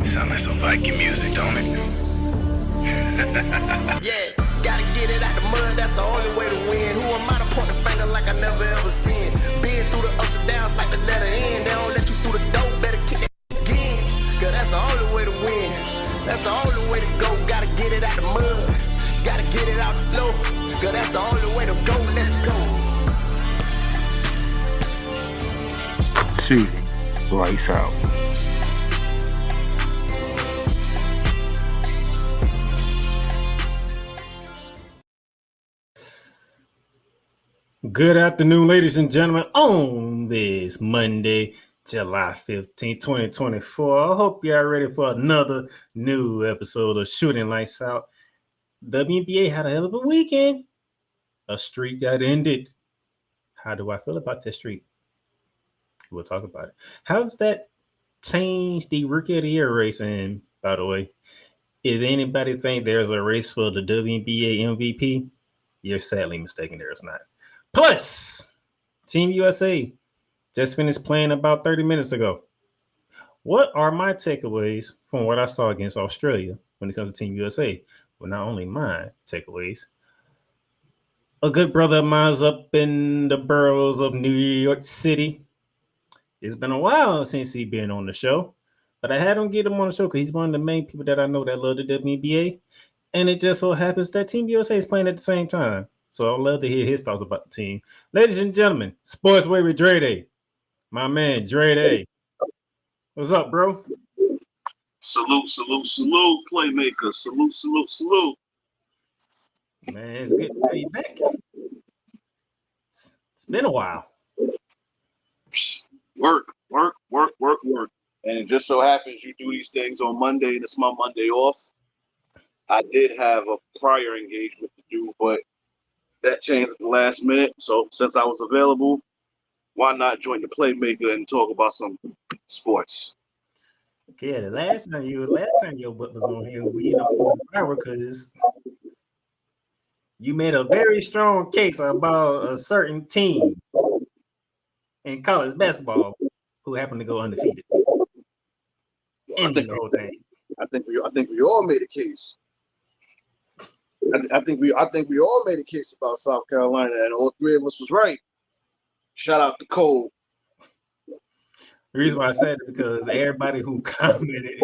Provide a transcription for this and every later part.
Sound like some Viking music, don't it? Yeah, gotta get it out the mud, that's the only way to win. Who am I to point the finger like I never ever seen? Been through the ups and downs like the letter N. They don't let you through the door, better kick that again. Cause that's the only way to win. That's the only way to go. Gotta get it out the mud, gotta get it out the flow. Cause that's the only way to go, let's go. Shooting, lights out. Good afternoon, ladies and gentlemen, on this Monday, July 15th, 2024. I hope you are ready for another new episode of Shooting Lights Out. WNBA had a hell of a weekend. A streak that ended. How do I feel about that streak? We'll talk about it. How does that change the Rookie of the Year race? And by the way, if anybody think there's a race for the WNBA MVP, you're sadly mistaken. There is not. Plus, Team USA just finished playing about 30 minutes ago. What are my takeaways from what I saw against Australia when it comes to Team USA? Well, not only my takeaways. A good brother of mine's up in the boroughs of New York City. It's been a while since he's been on the show, but I had him get him on the show because he's one of the main people that I know that love the WNBA. And it just so happens that Team USA is playing at the same time. So I'd love to hear his thoughts about the team. Ladies and gentlemen, Sports Way with Dre Day. My man, Dre Day. What's up, bro? Salute, salute, salute, playmaker. Salute, salute, salute. Man, it's good to have you back. It's been a while. Work. And it just so happens you do these things on Monday, and it's my Monday off. I did have a prior engagement to do, but that changed at the last minute. So since I was available, why not join the playmaker and talk about some sports? Okay, the last time your butt was on here, we because you made a very strong case about a certain team in college basketball who happened to go undefeated. I think we all made a case. I think we all made a case about South Carolina, and all three of us was right. Shout out to Cole. The reason why I said it because everybody who commented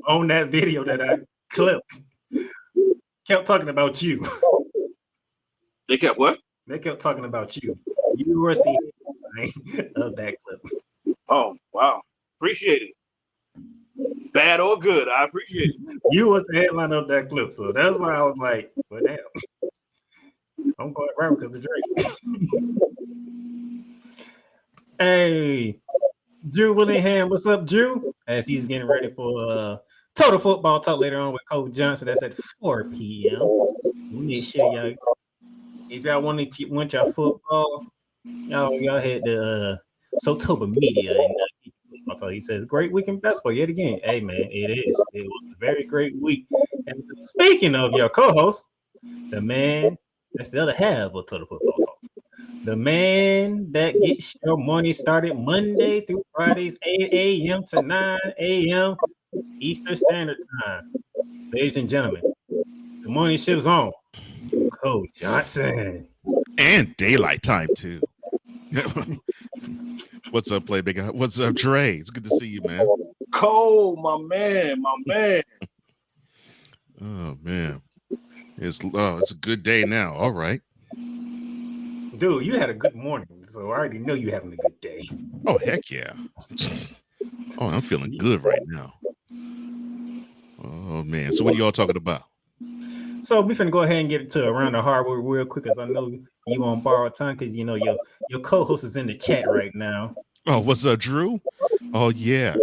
on that video that I clipped kept talking about you. They kept what? They kept talking about you. You were the headline of that clip. Oh, wow. Appreciate it. Bad or good, I appreciate it. You was the headline of that clip, so that's why I was like, well, damn. I'm going right because of Drake. Hey, Drew Willingham, what's up, Drew? As he's getting ready for Total Football Talk later on with Coach Johnson. That's at 4 p.m. We need to share y'all. If y'all want your football, y'all head to Sotoba Media and so he says, great week in basketball yet again. Hey, man, it is. It was a very great week. And speaking of your co-host, the man that's the other half of Total Football Talk, the man that gets your morning started Monday through Fridays, 8 a.m. to 9 a.m. Eastern Standard Time. Ladies and gentlemen, the morning shift's on. Coach Johnson. And daylight time, too. What's up, Playmaker? What's up, Dre? It's good to see you, man. Cole, my man. Oh, man. It's a good day now. All right. Dude, you had a good morning, so I already know you're having a good day. Oh, heck yeah. Oh, I'm feeling good right now. Oh, man. So what are y'all talking about? So we're finna go ahead and get it to around the hardwood real quick, because I know you on borrowed time because you know your co-host is in the chat right now. Oh, what's up, Drew? Oh, yeah.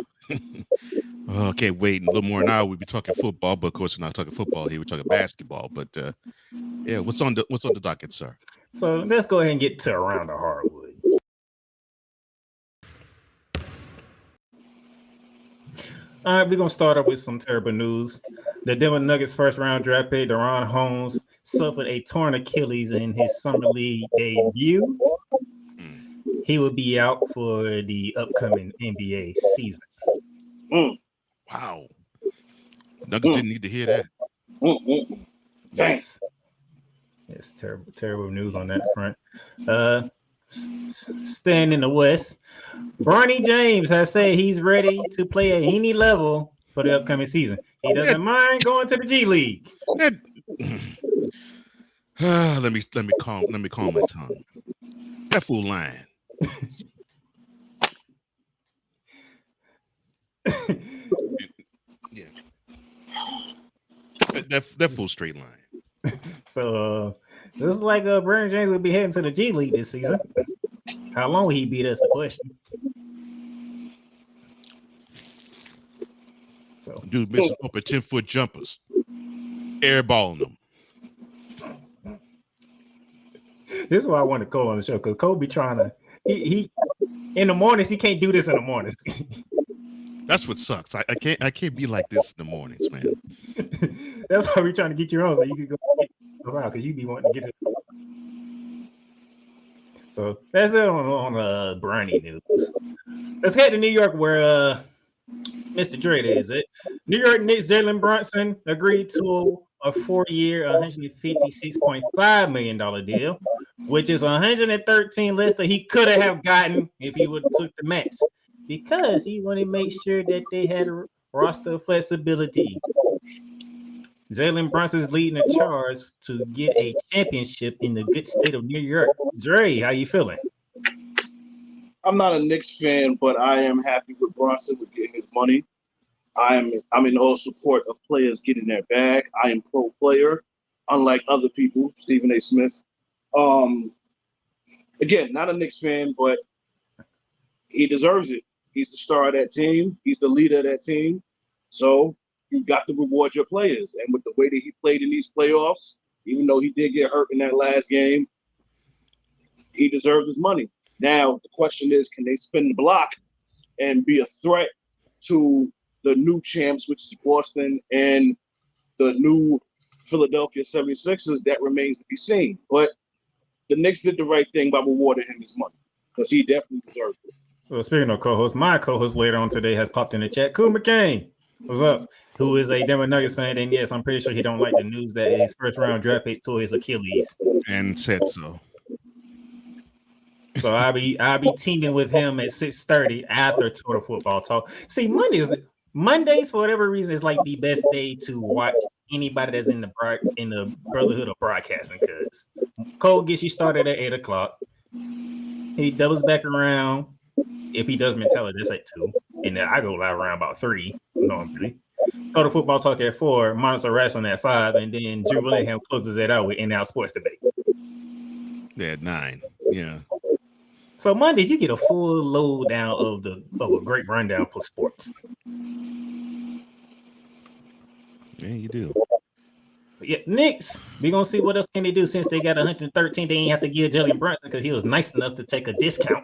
Oh, can't wait. In a little more than an hour, we'll be talking football, but of course we're not talking football here. We're talking basketball. But yeah, what's on the docket, sir? So let's go ahead and get to around the hardwood. All right, we're going to start up with some terrible news. The Denver Nuggets first round draft pick, Deron Holmes, suffered a torn Achilles in his summer league debut. He will be out for the upcoming NBA season. Wow. Nuggets didn't need to hear that. Yes. It's terrible news on that front. Staying in the West, Bronny James has said he's ready to play at any level for the upcoming season. He doesn't mind going to the G League. Let me calm my tongue. That fool lying. Yeah. That fool straight line. So looks like Bronny James will be heading to the G League this season. How long will he be? That's the question. So, dude missing up at 10-foot jumpers, airballing them. This is why I want to Cole on the show, because Cole be trying to he in the mornings he can't do this in the mornings. That's what sucks. I can't be like this in the mornings, man. That's why we're trying to get you on so you can go around, because you be wanting to get it. So that's it on Bronny news. Let's head to New York, where Mr. Drake is it. New York Knicks Jalen Brunson agreed to a 4-year, $156.5 million deal, which is 113 less than he could have gotten if he would have took the match, because he wanted to make sure that they had a roster flexibility. Jalen Brunson's leading the charge to get a championship in the good state of New York. Dre, how you feeling? I'm not a Knicks fan, but I am happy with Brunson with getting his money. I'm in all support of players getting their bag. I am pro player, unlike other people, Stephen A. Smith. Again, not a Knicks fan, but he deserves it. He's the star of that team. He's the leader of that team. So you got to reward your players. And with the way that he played in these playoffs, even though he did get hurt in that last game, he deserves his money. Now, the question is, can they spin the block and be a threat to the new champs, which is Boston, and the new Philadelphia 76ers? That remains to be seen. But the Knicks did the right thing by rewarding him his money, because he definitely deserved it. Well, speaking of co-hosts, my co-host later on today has popped in the chat. Cool McCain, what's up? Who is a Denver Nuggets fan? And yes, I'm pretty sure he don't like the news that his first round draft pick tore his Achilles. And said so. So I'll be teaming with him at 6:30 after Total Football Talk. See, Mondays for whatever reason is like the best day to watch anybody that's in the brotherhood of broadcasting, because Cole gets you started at 8:00. He doubles back around. If he does mentality, that's at 2. And then I go live around about 3 normally. Total Football Talk at 4, Monster Wrestling at 5, and then Drew Willingham closes it out with In-Out Sports Debate. Yeah, at 9. Yeah. So Mondays, you get a full lowdown of a great rundown for sports. Yeah, you do. But yeah, Knicks, we're going to see what else can they do since they got 113. They ain't have to give Jalen Brunson because he was nice enough to take a discount.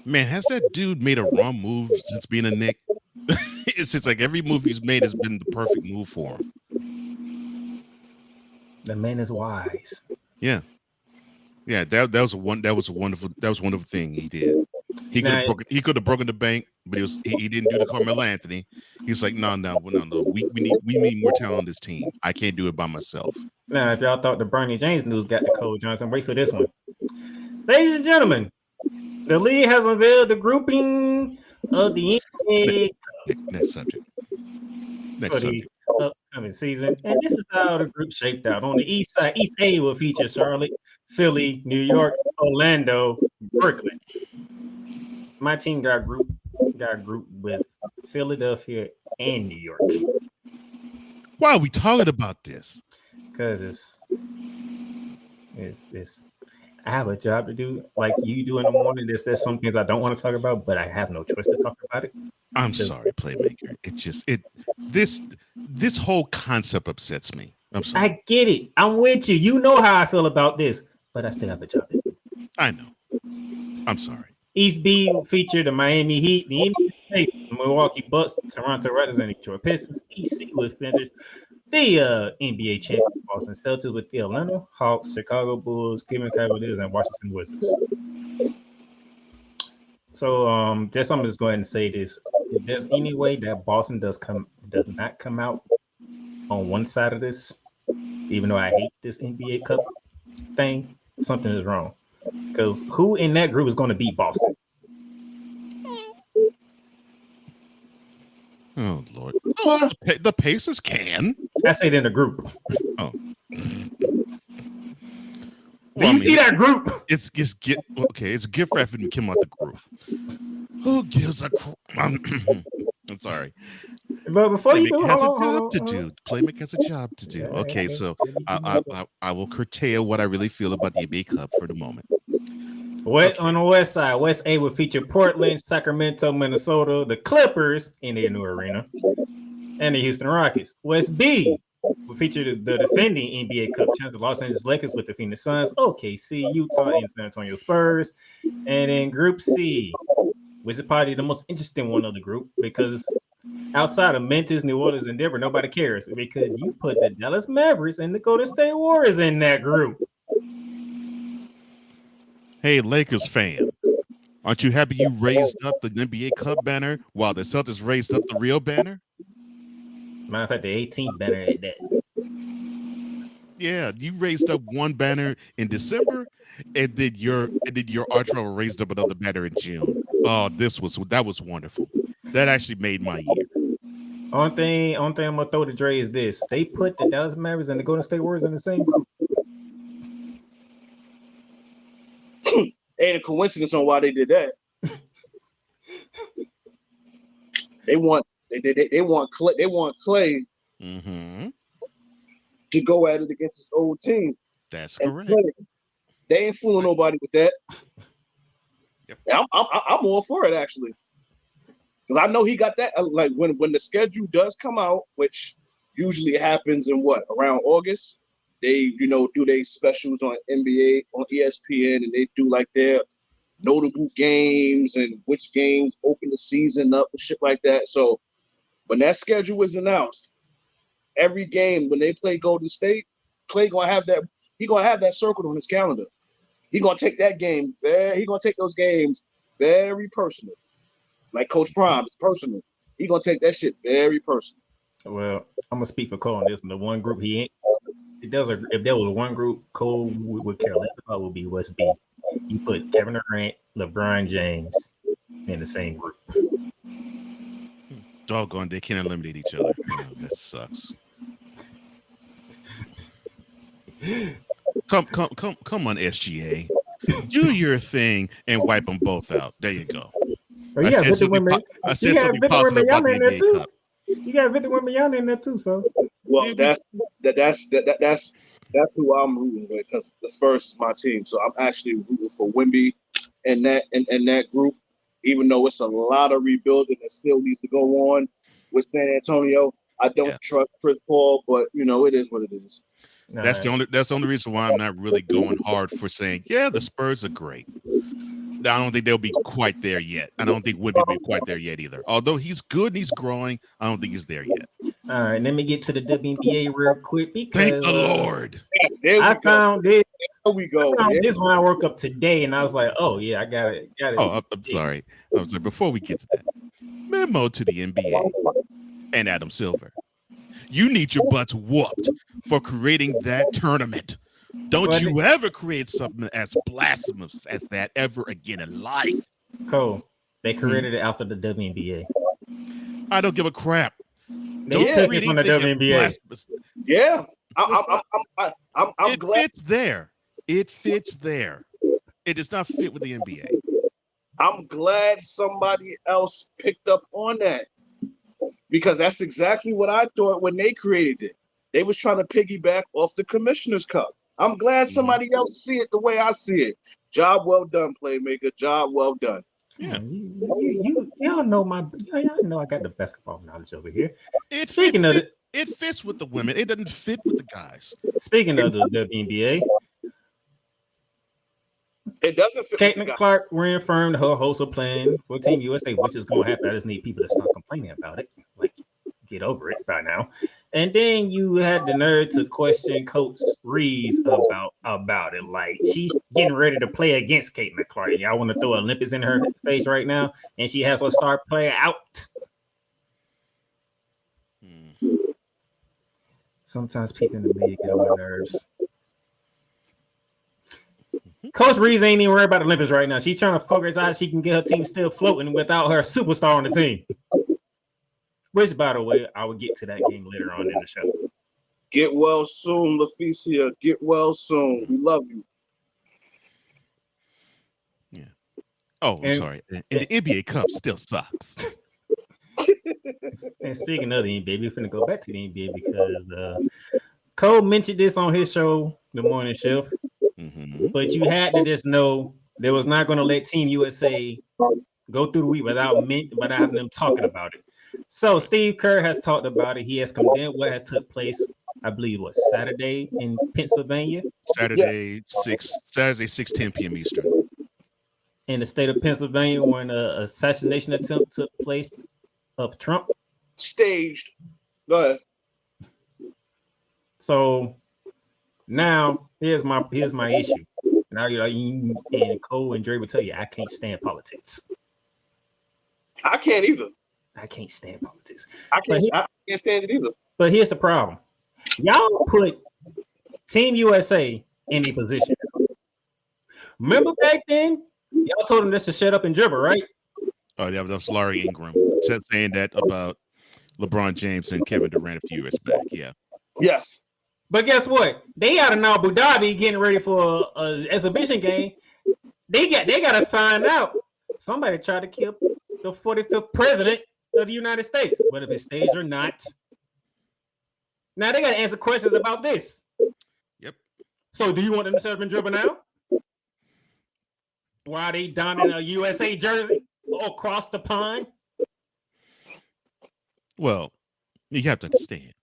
Man, has that dude made a wrong move since being a Knick? It's just like every move he's made has been the perfect move for him. The man is wise. Yeah. Yeah, that was a wonderful thing he did. He could have broken the bank, but he didn't do the Carmelo Anthony. He's like, no. We need more talent on this team. I can't do it by myself. Now, if y'all thought the Bronny James news got the Cole Johnson, wait for this one. Ladies and gentlemen, the league has unveiled the grouping of the NBA Next subject. Upcoming season, and this is how the group shaped out. On the east side, East A will feature Charlotte, Philly, New York, Orlando, Brooklyn. My team got grouped with Philadelphia and New York. Why are we talking about this? Because it's I have a job to do, like you do in the morning. There's some things I don't want to talk about, but I have no choice to talk about it. I'm sorry, Playmaker. This whole concept upsets me. I'm sorry. I get it. I'm with you. You know how I feel about this, but I still have a job to do. I know. I'm sorry. East B will feature the Miami Heat, the Indiana Pacers, the Milwaukee Bucks, Toronto Raptors, and the Detroit Pistons. East C will finish the NBA champion Boston Celtics with the Atlanta Hawks, Chicago Bulls, Cleveland Cavaliers, and Washington Wizards. So, I'm just going to go ahead and say this. if there's any way that Boston does not come out on one side of this, even though I hate this NBA Cup thing, something is wrong. Because who in that group is going to beat Boston? Oh Lord, oh, the Pacers can. I say in the group. Oh, Do you see that group? It's gift wrapping Kim out the group. Who gives a crap? I'm sorry. But before you Playmaker do, has a job to do. Playmaker has a job to do. Okay, so I will curtail what I really feel about the NBA Cup for the moment. On the west side, West A will feature Portland, Sacramento, Minnesota, the Clippers in their new arena, and the Houston Rockets. West B will feature the defending NBA Cup champions, the Los Angeles Lakers with the Phoenix Suns, OKC, Utah, and San Antonio Spurs. And in Group C, which is probably the most interesting one of the group, because outside of Memphis, New Orleans, and Denver, nobody cares because you put the Dallas Mavericks and the Golden State Warriors in that group. Hey, Lakers fan, aren't you happy you raised up the NBA Cup banner while the Celtics raised up the real banner? Matter of fact, the 18th banner at that. Yeah, you raised up one banner in December, and then your arch rival raised up another banner in June. Oh, that was wonderful. That actually made my year. Only thing I'm gonna throw to Dre is this: they put the Dallas Mavericks and the Golden State Warriors in the same group. Ain't a coincidence on why they did that. They want Clay to go at it against his old team. That's correct. They ain't fooling nobody with that. Yep. I'm all for it actually, because I know he got that. Like when the schedule does come out, which usually happens in around August. They, do their specials on NBA, on ESPN, and they do like their notable games and which games open the season up and shit like that. So when that schedule is announced, every game when they play Golden State, Clay gonna have that. He gonna have that circled on his calendar. He gonna take that game. He gonna take those games very personal, like Coach Prime. It's personal. He gonna take that shit very personal. Well, I'm gonna speak for Cole on this. And the one group he ain't. If there was one group Cole would care less about, would be West B. You put Kevin Durant, LeBron James in the same group. Doggone, they can't eliminate each other. That sucks. Come on, SGA. Do your thing and wipe them both out. There you go. Oh, I said something positive about the NBA Cup. You got Victor Wembanyama in there too, so. Well, that's who I'm rooting with because the Spurs is my team. So I'm actually rooting for Wemby and that group, even though it's a lot of rebuilding that still needs to go on with San Antonio. I don't trust Chris Paul, but it is what it is. That's the only reason why I'm not really going hard for saying, the Spurs are great. I don't think they'll be quite there yet. I don't think Wemby will be quite there yet either. Although he's good and he's growing, I don't think he's there yet. All right, let me get to the WNBA real quick because thank the Lord. I found this. There we go. This when I woke up today, and I was like, "Oh yeah, I got it." Oh, I'm sorry. Before we get to that, memo to the NBA and Adam Silver: you need your butts whooped for creating that tournament. Don't you ever create something as blasphemous as that ever again in life. Cole, they created it after the WNBA. I don't give a crap. They took it from the WNBA. Yeah, I'm glad. It fits there. It fits there. It does not fit with the NBA. I'm glad somebody else picked up on that because that's exactly what I thought when they created it. They was trying to piggyback off the Commissioner's Cup. I'm glad somebody else see it the way I see it. Job well done, Playmaker. Job well done. Yeah, y'all know y'all know I got the basketball knowledge over here. It fits with the women. It doesn't fit with the guys. Speaking of the WNBA, it doesn't fit. Caitlin Clark reaffirmed her hopes of playing for Team USA, which is going to happen. I just need people to stop complaining about it. Like, get over it by now. And then you had the nerve to question Coach Reese about it. Like, she's getting ready to play against Caitlin Clark. Y'all want to throw Olympics in her face right now, and she has a star player out. Sometimes people in the league get on my nerves. Coach Reese ain't even worried about the Olympics right now. She's trying to focus out she can get her team still floating without her superstar on the team. Which, by the way, I will get to that game later on in the show. Get well soon, LaFecia. Get well soon. We love you. Yeah. Oh, I'm sorry. And the NBA Cup still sucks. And speaking of the NBA, we're finna go back to the NBA because Cole mentioned this on his show, The Morning Shift. Mm-hmm. But you had to just know they was not going to let Team USA go through the week without having them talking about it. So Steve Kerr has talked about it. He has condemned what has took place, I believe, Saturday in Pennsylvania? Saturday, 6:10 p.m. Eastern. In the state of Pennsylvania, when an assassination attempt took place of Trump. Staged. Go ahead. So now here's my issue. Now you and Cole and Dre will tell you I can't stand politics. I can't either. I can't stand politics. I can't stand it either. But here's the problem. Y'all put Team USA in a position. Remember back then, y'all told them just to shut up and dribble, right? Oh, yeah, that was Larry Ingram saying that about LeBron James and Kevin Durant a few years back. Yeah. Yes. But guess what? They out in Abu Dhabi getting ready for an exhibition game. They got to find out. Somebody tried to kill the 45th president of the United States, whether it's staged or not. Now they got to answer questions about this. Yep. So do you want them to shut up and dribble now? Why they donning a USA jersey across the pond? Well, you have to understand.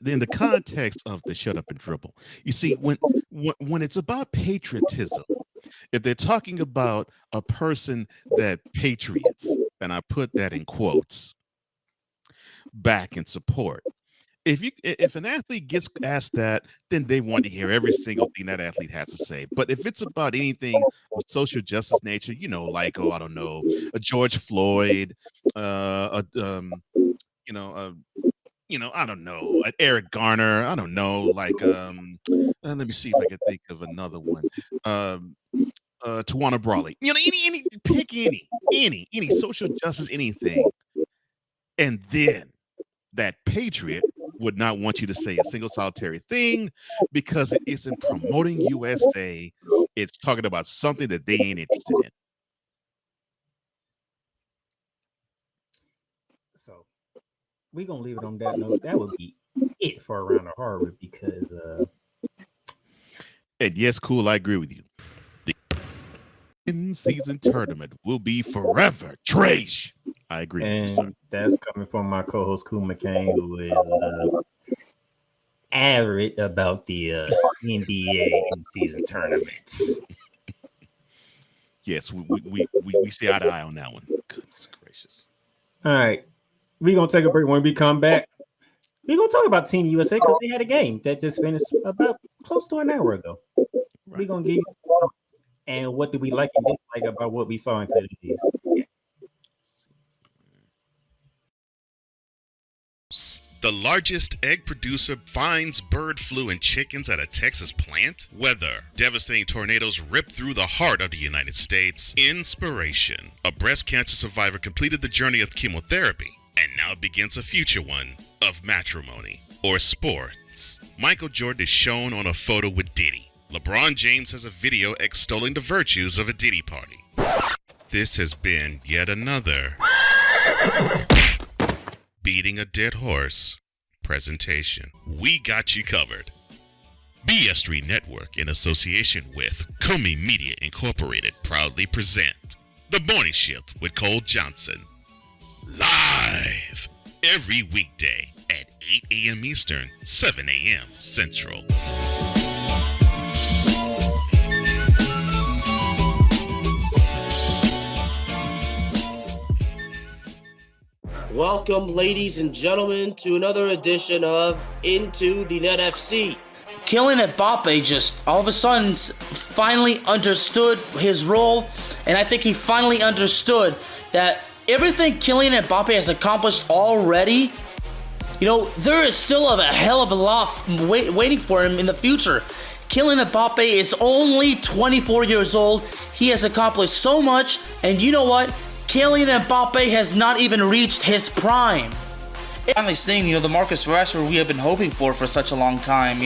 In the context of the shut up and dribble, you see, when it's about patriotism, if they're talking about a person that patriots, and I put that in quotes, back in support. If an athlete gets asked that, then they want to hear every single thing that athlete has to say. But if it's about anything of social justice nature, like I don't know, a George Floyd, I don't know, Eric Garner, I don't know, let me see if I can think of another one. Tawana Brawley, pick any social justice, anything, and then that patriot would not want you to say a single solitary thing because it isn't promoting USA. It's talking about something that they ain't interested in. So we're going to leave it on that note. That would be it for a round of horror because... And yes, cool, I agree with you. The in-season tournament will be forever trash. I agree with you, sir. That's coming from my co-host, Cool McCain, who is avid about the NBA in-season tournaments. Yes, we see eye to eye on that one. Goodness gracious. All right. We're going to take a break. When we come back, we're going to talk about Team USA because they had a game that just finished about close to an hour ago. Right. We're going to give you thoughts and what did we like and dislike about what we saw in today's. Yeah. The largest egg producer finds bird flu in chickens at a Texas plant. Weather. Devastating tornadoes rip through the heart of the United States. Inspiration. A breast cancer survivor completed the journey of chemotherapy and now begins a future one of matrimony or sports. Michael Jordan is shown on a photo with Diddy. LeBron James has a video extolling the virtues of a Diddy party. This has been yet another Beating a Dead Horse presentation. We got you covered. BS3 Network, in association with Comey Media Incorporated, proudly present The Morning Shift with Cole Johnson. Live every weekday at 8 a.m. Eastern, 7 a.m. Central. Welcome, ladies and gentlemen, to another edition of Into the Net FC. Kylian Mbappe just all of a sudden finally understood his role, and I think he finally understood that everything Kylian Mbappe has accomplished already, there is still a hell of a lot waiting for him in the future. Kylian Mbappe is only 24 years old. He has accomplished so much, and you know what? Kylian Mbappe has not even reached his prime. Finally seeing, the Marcus Rashford we have been hoping for such a long time,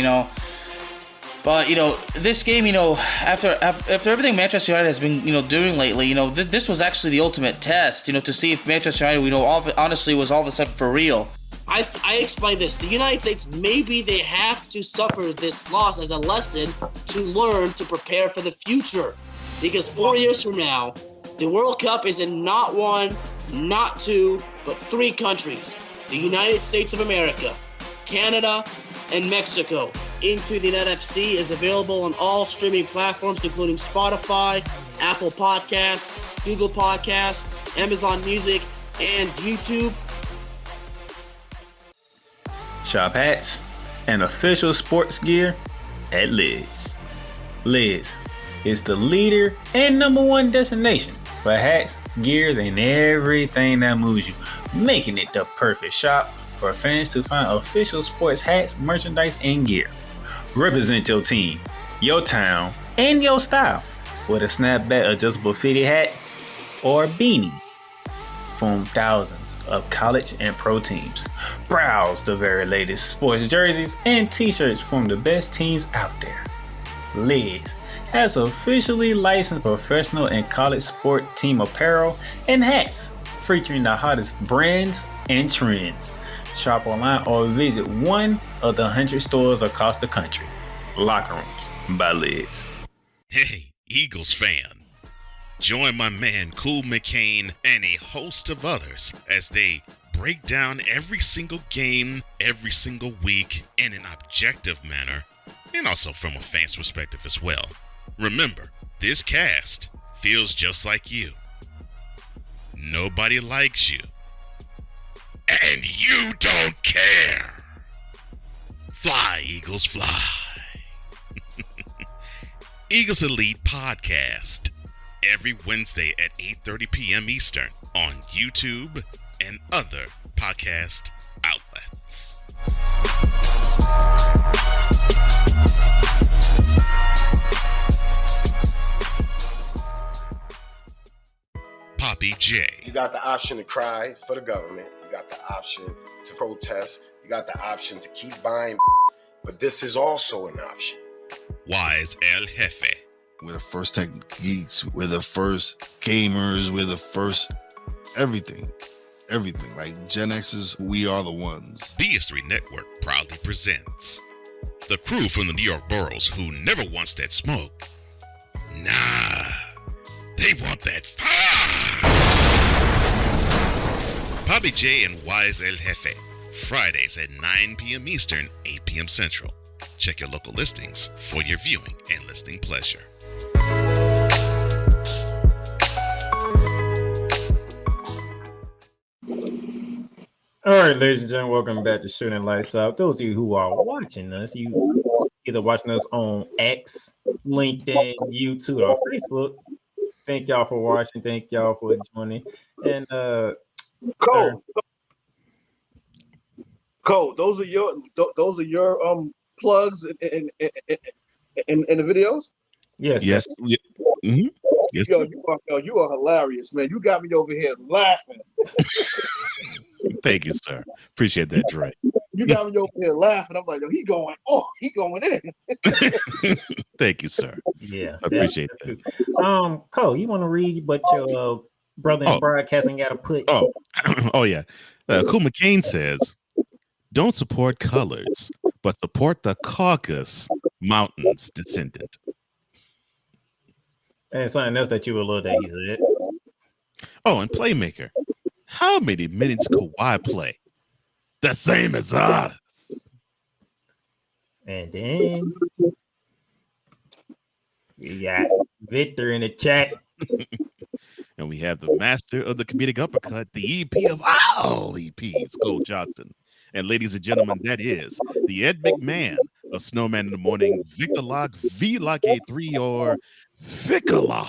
But, this game, after everything Manchester United has been, doing lately, this was actually the ultimate test, to see if Manchester United, honestly was all of a sudden for real. I explained this. The United States, maybe they have to suffer this loss as a lesson to learn to prepare for the future. Because 4 years from now, the World Cup is in not one, not two, but 3 countries. The United States of America, Canada, and Mexico. Into the NFC is available on all streaming platforms, including Spotify, Apple Podcasts, Google Podcasts, Amazon Music, and YouTube. Shop hats and official sports gear at Liz. Liz is the leader and #1 destination for hats, gears, and everything that moves you, making it the perfect shop for fans to find official sports hats, merchandise, and gear. Represent your team, your town, and your style with a snapback adjustable fitted hat or beanie from thousands of college and pro teams. Browse the very latest sports jerseys and t-shirts from the best teams out there. Liz has officially licensed professional and college sport team apparel and hats featuring the hottest brands and trends. Shop online or visit one of the 100 stores across the country. Locker Rooms by Liz. Hey, Eagles fan. Join my man Cool McCain and a host of others as they break down every single game, every single week in an objective manner, and also from a fan's perspective as well. Remember, this cast feels just like you. Nobody likes you. And you don't care. Fly, Eagles, fly. Eagles Elite Podcast. Every Wednesday at 8:30 p.m. Eastern on YouTube and other podcast outlets. Poppy J. You got the option to cry for the government. You got the option to protest. You got the option to keep buying, but this is also an option. Wise El Jefe. We're the first tech geeks. We're the first gamers. We're the first everything. Like Gen X's, we are the ones. BS3 Network proudly presents the crew from the New York boroughs who never wants that smoke. Nah, they want that fire. Poppy J and Wise El Jefe. Fridays at 9 p.m. Eastern, 8 p.m. Central. Check your local listings for your viewing and listening pleasure. All right, ladies and gentlemen, welcome back to Shooting Lights Out. Those of you who are watching us, you either watching us on X, LinkedIn, YouTube, or Facebook. Thank y'all for watching. Thank y'all for joining. And Cole, those are your plugs in the videos. yes. Mm-hmm. Yes. Yo, you are hilarious, man. You got me over here laughing. Thank you, sir. Appreciate that, Dre. You got me over here laughing. I'm like, yo, he going in. Thank you, sir. Yeah, I appreciate that. Good. Cole, you want to read what your brother in broadcasting got to put? Oh yeah. Cool McCain says, "Don't support colors, but support the Caucasus Mountains descendant." And something else that you were a little days at. Oh, and Playmaker. How many minutes Kawhi play? The same as us. And then we got Victor in the chat. And we have the master of the comedic uppercut, the EP of all EPs, Cole Johnson. And ladies and gentlemen, that is the Ed McMahon of Snowman in the Morning, Victor Lock, V Lock A3, or Vicalock.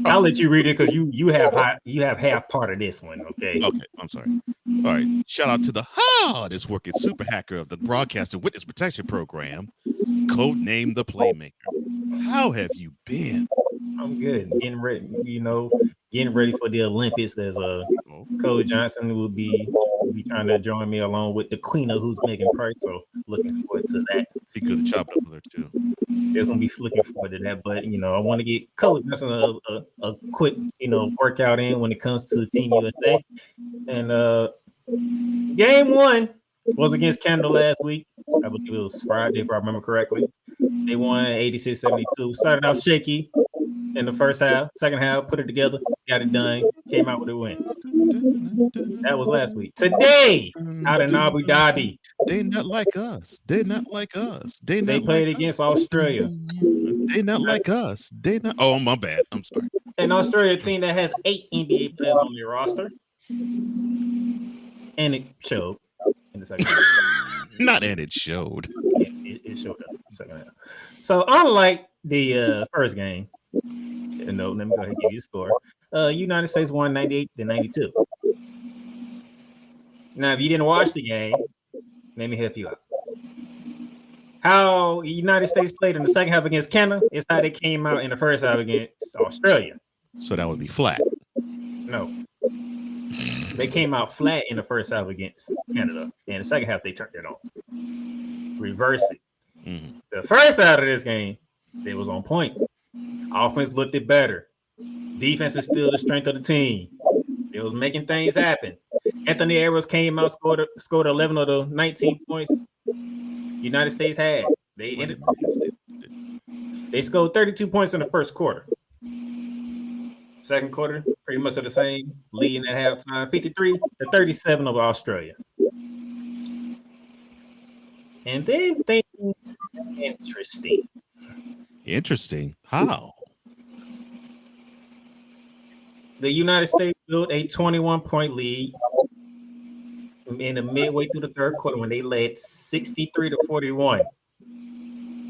I'll let you read it because you have half part of this one. Okay. Okay, I'm sorry. All right. Shout out to the hardest working super hacker of the Broadcaster Witness Protection Program, codenamed the Playmaker. How have you been? I'm good. Getting ready, getting ready for the Olympics. As Cole Johnson will be trying to join me along with the Queen of who's Megan Price. So looking forward to that. Be good to chop it up with her too. They're gonna be looking forward to that. But I want to get Cole Johnson a quick workout in when it comes to Team USA. And game 1 was against Canada last week. I believe it was Friday, if I remember correctly. They won 86-72. Started out shaky in the first half. Second half, put it together, got it done, came out with a win. That was last week. Today, out in Abu Dhabi. They not like us. They not like us. They played against Australia. They not like us. They not. Oh, my bad. I'm sorry. An Australia team that has 8 NBA players on their roster. And it showed in the second half. Not and it showed. It showed up in the second half. So unlike the first game, let me go ahead and give you the score. United States won 98-92. Now, if you didn't watch the game, let me help you out. How the United States played in the second half against Canada is how they came out in the first half against Australia. So that would be flat. No. They came out flat in the first half against Canada. And the second half, they turned it on. Reverse it. Mm-hmm. The first half of this game, they was on point. Offense looked it better. Defense is still the strength of the team. It was making things happen. Anthony Edwards came out, scored 11 of the 19 points United States had. They scored 32 points in the first quarter. Second quarter, pretty much the same, leading at halftime, 53-37 of Australia. And then things interesting. Interesting. How? The United States built a 21-point lead in the midway through the third quarter when they led 63-41.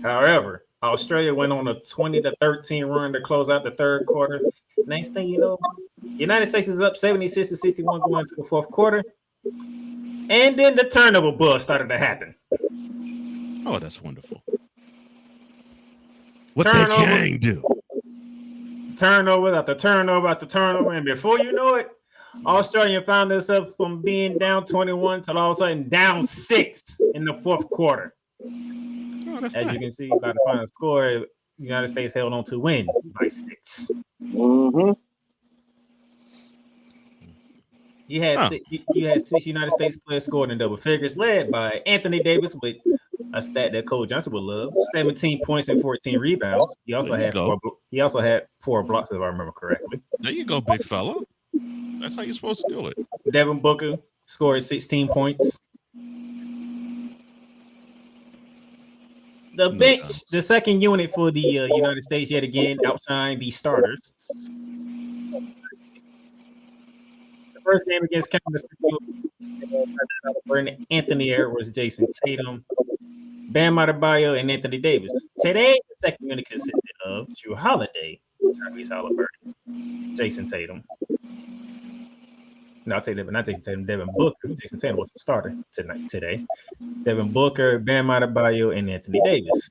However, Australia went on a 20-13 run to close out the third quarter. Next thing you know, United States is up 76-61 going into the fourth quarter. And then the turnover buzz started to happen. Oh, that's wonderful. What that gang do? Turnover after turnover after turnover. And before you know it, Australia found themselves from being down 21 to all of a sudden down 6 in the fourth quarter. Oh, that's As nice. you can see by the final score, the United States held on to win by 6. Mm-hmm. You had 6 United States players scored in double figures, led by Anthony Davis with a stat that Cole Johnson would love: 17 points and 14 rebounds. He also had 4 blocks, if I remember correctly. There you go, big fella. That's how you're supposed to do it. Devin Booker scored 16 points. The bench, the second unit for the United States, yet again outshined the starters. The first game against Canada, Anthony Edwards, Jason Tatum, Bam Adebayo, and Anthony Davis. Today, the second unit consisted of Drew Holiday, Tyrese Halliburton, Jason Tatum. No, I'll take that, not Jason Tatum, Devin Booker. Jason Tatum was the starter today. Devin Booker, Bam Adebayo, and Anthony Davis.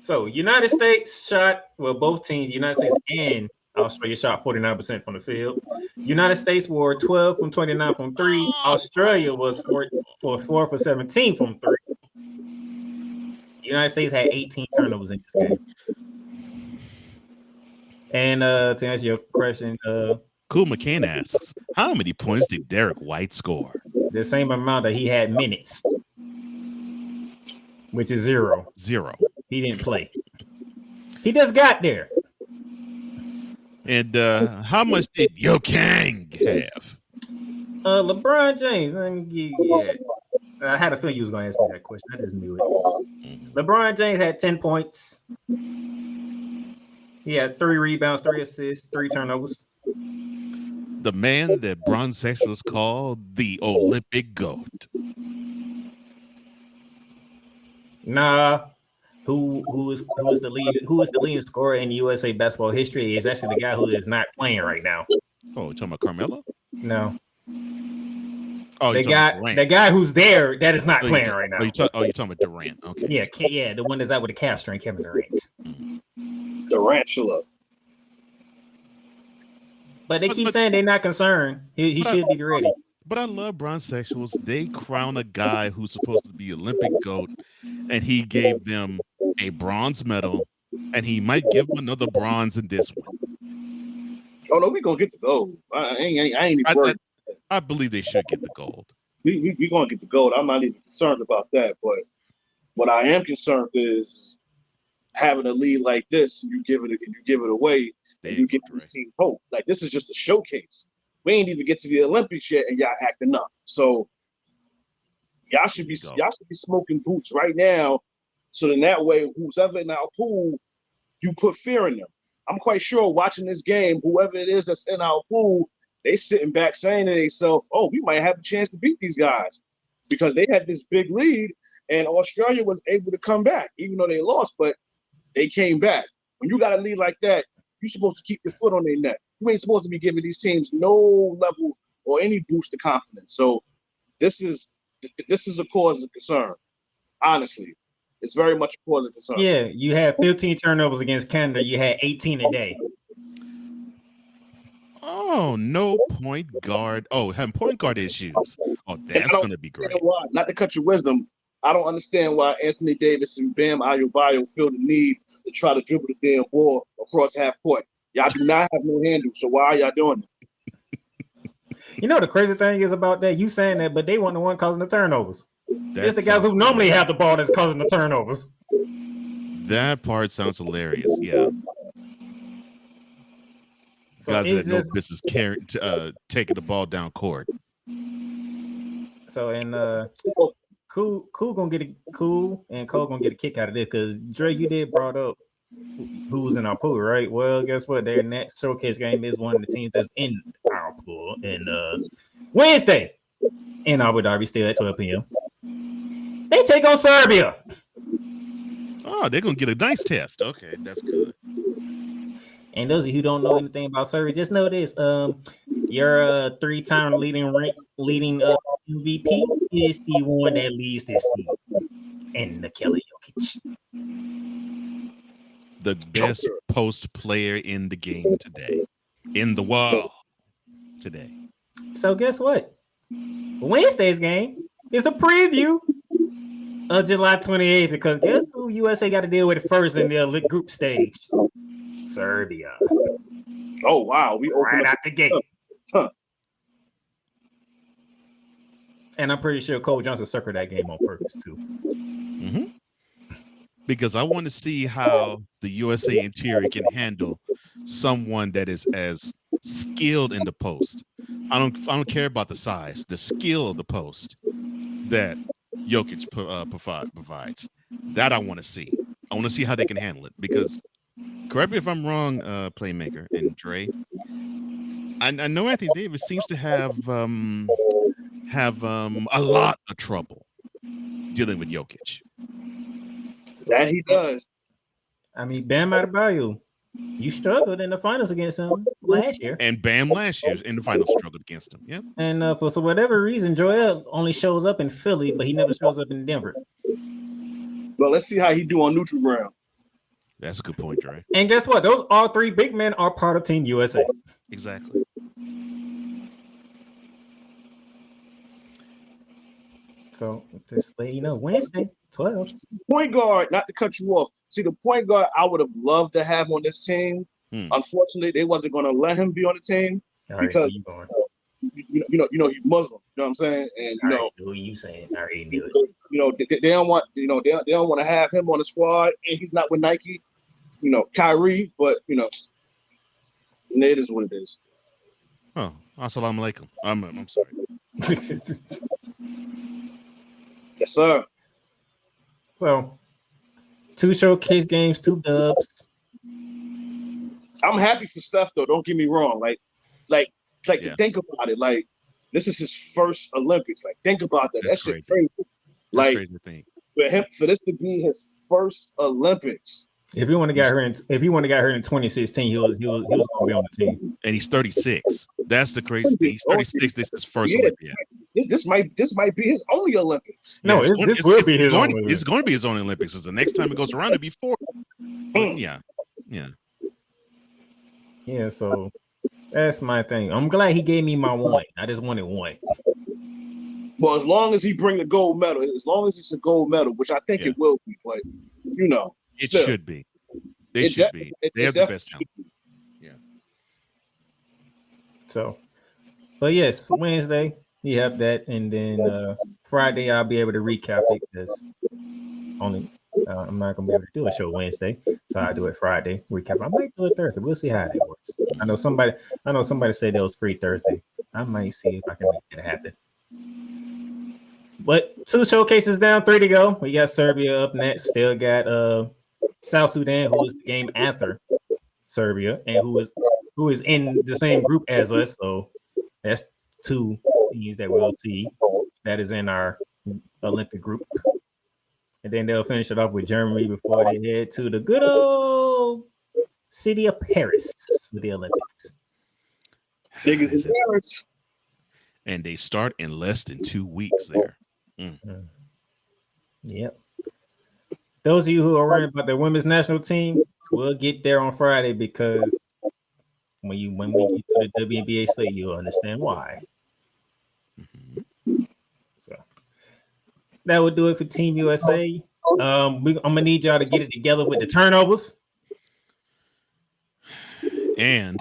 So, United States shot, well, both teams, United States and Australia, shot 49% from the field. United States were 12 from 29 from 3. Australia was 4 for 17 from 3. United States had 18 turnovers in this game. And to answer your question, Cool McCann asks, how many points did Derek White score? the same amount that he had minutes, which is 0. 0. He didn't play. He just got there. And how much did Yo Kang have? LeBron James. Let me give you that. I had a feeling you was going to ask me that question. I just knew it. LeBron James had 10 points. He had 3 rebounds, 3 assists, 3 turnovers. The man that Bron Sexuals called the Olympic GOAT. Nah, who is the leading scorer in USA basketball history is actually the guy who is not playing right now. Oh, you talking about Carmelo? No. Oh, the guy who's there that is not playing right now. You're talking about Durant. Okay. Yeah, the one that's out with the calf strain, Kevin Durant. Durantula. But they keep saying they're not concerned. He should be ready. But I love bronzesexuals. They crown a guy who's supposed to be Olympic GOAT, and he gave them a bronze medal, and he might give them another bronze in this one. Oh no, we gonna get the gold. I ain't even worried. I believe they should get the gold. We gonna get the gold. I'm not even concerned about that. But what I am concerned is having a lead like this, you give it away, and you give this team hope. Like this is just a showcase. We ain't even get to the Olympics yet, and y'all acting up. So y'all should be smoking boots right now. So then that way, who's ever in our pool, you put fear in them. I'm quite sure watching this game, whoever it is that's in our pool, they sitting back saying to themselves, "Oh, we might have a chance to beat these guys," because they had this big lead, and Australia was able to come back, even though they lost, but they came back. When you got a lead like that, you're supposed to keep your foot on their neck. You ain't supposed to be giving these teams no level or any boost of confidence. So this is a cause of concern. Honestly, it's very much a cause of concern. Yeah, you had 15 turnovers against Canada. You had 18 a day. Oh, no point guard. Oh, having point guard issues. Oh, that's going to be great. Why, not to cut your wisdom, I don't understand why Anthony Davis and Bam Adebayo feel the need to try to dribble the damn ball across half court. Y'all do not have no handle, so why are y'all doing it? You know the crazy thing is about that, you saying that, but they weren't the one causing the turnovers. It's the guys who normally have the ball that's causing the turnovers. That part sounds hilarious. Yeah. So guys that no business taking the ball down court. So Cool gonna get cool, and Cole gonna get a kick out of this because Dre, you did brought up who was in our pool, right? Well, guess what? Their next showcase game is one of the teams that's in our pool, and Wednesday in Abu Dhabi, still at 12 p.m. They take on Serbia. Oh, they're gonna get a nice test. Okay, that's good. And those of you who don't know anything about Serbia, just know this: your three-time leading MVP is the one that leads this team, and Nikola Jokic, the best post player in the game today, in the world today. So guess what? Wednesday's game is a preview of July 28th because guess who USA got to deal with first in the group stage? Serbia. Oh wow, we opened right out the gate. Huh. And I'm pretty sure Cole Johnson circled that game on purpose too. Mm-hmm. Because I want to see how the USA interior can handle someone that is as skilled in the post. I don't care about the size, the skill of the post that Jokic provides. That I want to see. I want to see how they can handle it because. Correct me if I'm wrong, Playmaker and Dre. I know Anthony Davis seems to have a lot of trouble dealing with Jokic. That he does. I mean, Bam Adebayo, you struggled in the finals against him last year. And Bam last year in the finals struggled against him. Yep. And for whatever reason, Joel only shows up in Philly, but he never shows up in Denver. Well, let's see how he do on neutral ground. That's a good point, Dre. And guess what? Those all three big men are part of Team USA. Exactly. So just let you know, Wednesday, 12. Point guard, not to cut you off. See, the point guard I would have loved to have on this team. Unfortunately, they wasn't going to let him be on the team because you know he's Muslim. You know what I'm saying? And you know who you saying? I already knew it. You know they don't want they don't want to have him on the squad, and he's not with Nike. You know, Kyrie, but you know, it is what it is. Oh, assalamu alaikum. I'm sorry. Yes, sir. So, 2 showcase games, 2 dubs. I'm happy for Steph though. Don't get me wrong. Like to think about it. Like this is his first Olympics. Like think about that. That's shit crazy. Like crazy to think. For this to be his first Olympics. If he want to get hurt in 2016, he was going to be on the team. And he's 36. That's the crazy thing. He's 36. This is his first Olympiad. This might be his only Olympics. No, this will be his only. It's going to be his only Olympics. Because the next time it goes around, it'll be 40. Yeah. So that's my thing. I'm glad he gave me my one. I just wanted one. Well, as long as he bring the gold medal, as long as it's a gold medal, which I think it will be, but it should be. They should be. They have the best talent. Yeah. So, but yes, Wednesday you have that, and then Friday I'll be able to recap it because I'm not gonna be able to do a show Wednesday, so I'll do it Friday. Recap. I might do it Thursday. We'll see how that works. I know somebody said it was free Thursday. I might see if I can make it happen. But 2 showcases down, 3 to go. We got Serbia up next. Still got South Sudan, who is the game after Serbia, and who is in the same group as us. So that's 2 teams that we'll see that is in our Olympic group. And then they'll finish it off with Germany before they head to the good old city of Paris for the Olympics. Niggas in Paris. And they start in less than 2 weeks there. Yep. Those of you who are worried about the women's national team, we'll get there on Friday because when we get to the WNBA slate, you'll understand why. So that would do it for Team USA. I'm gonna need y'all to get it together with the turnovers. And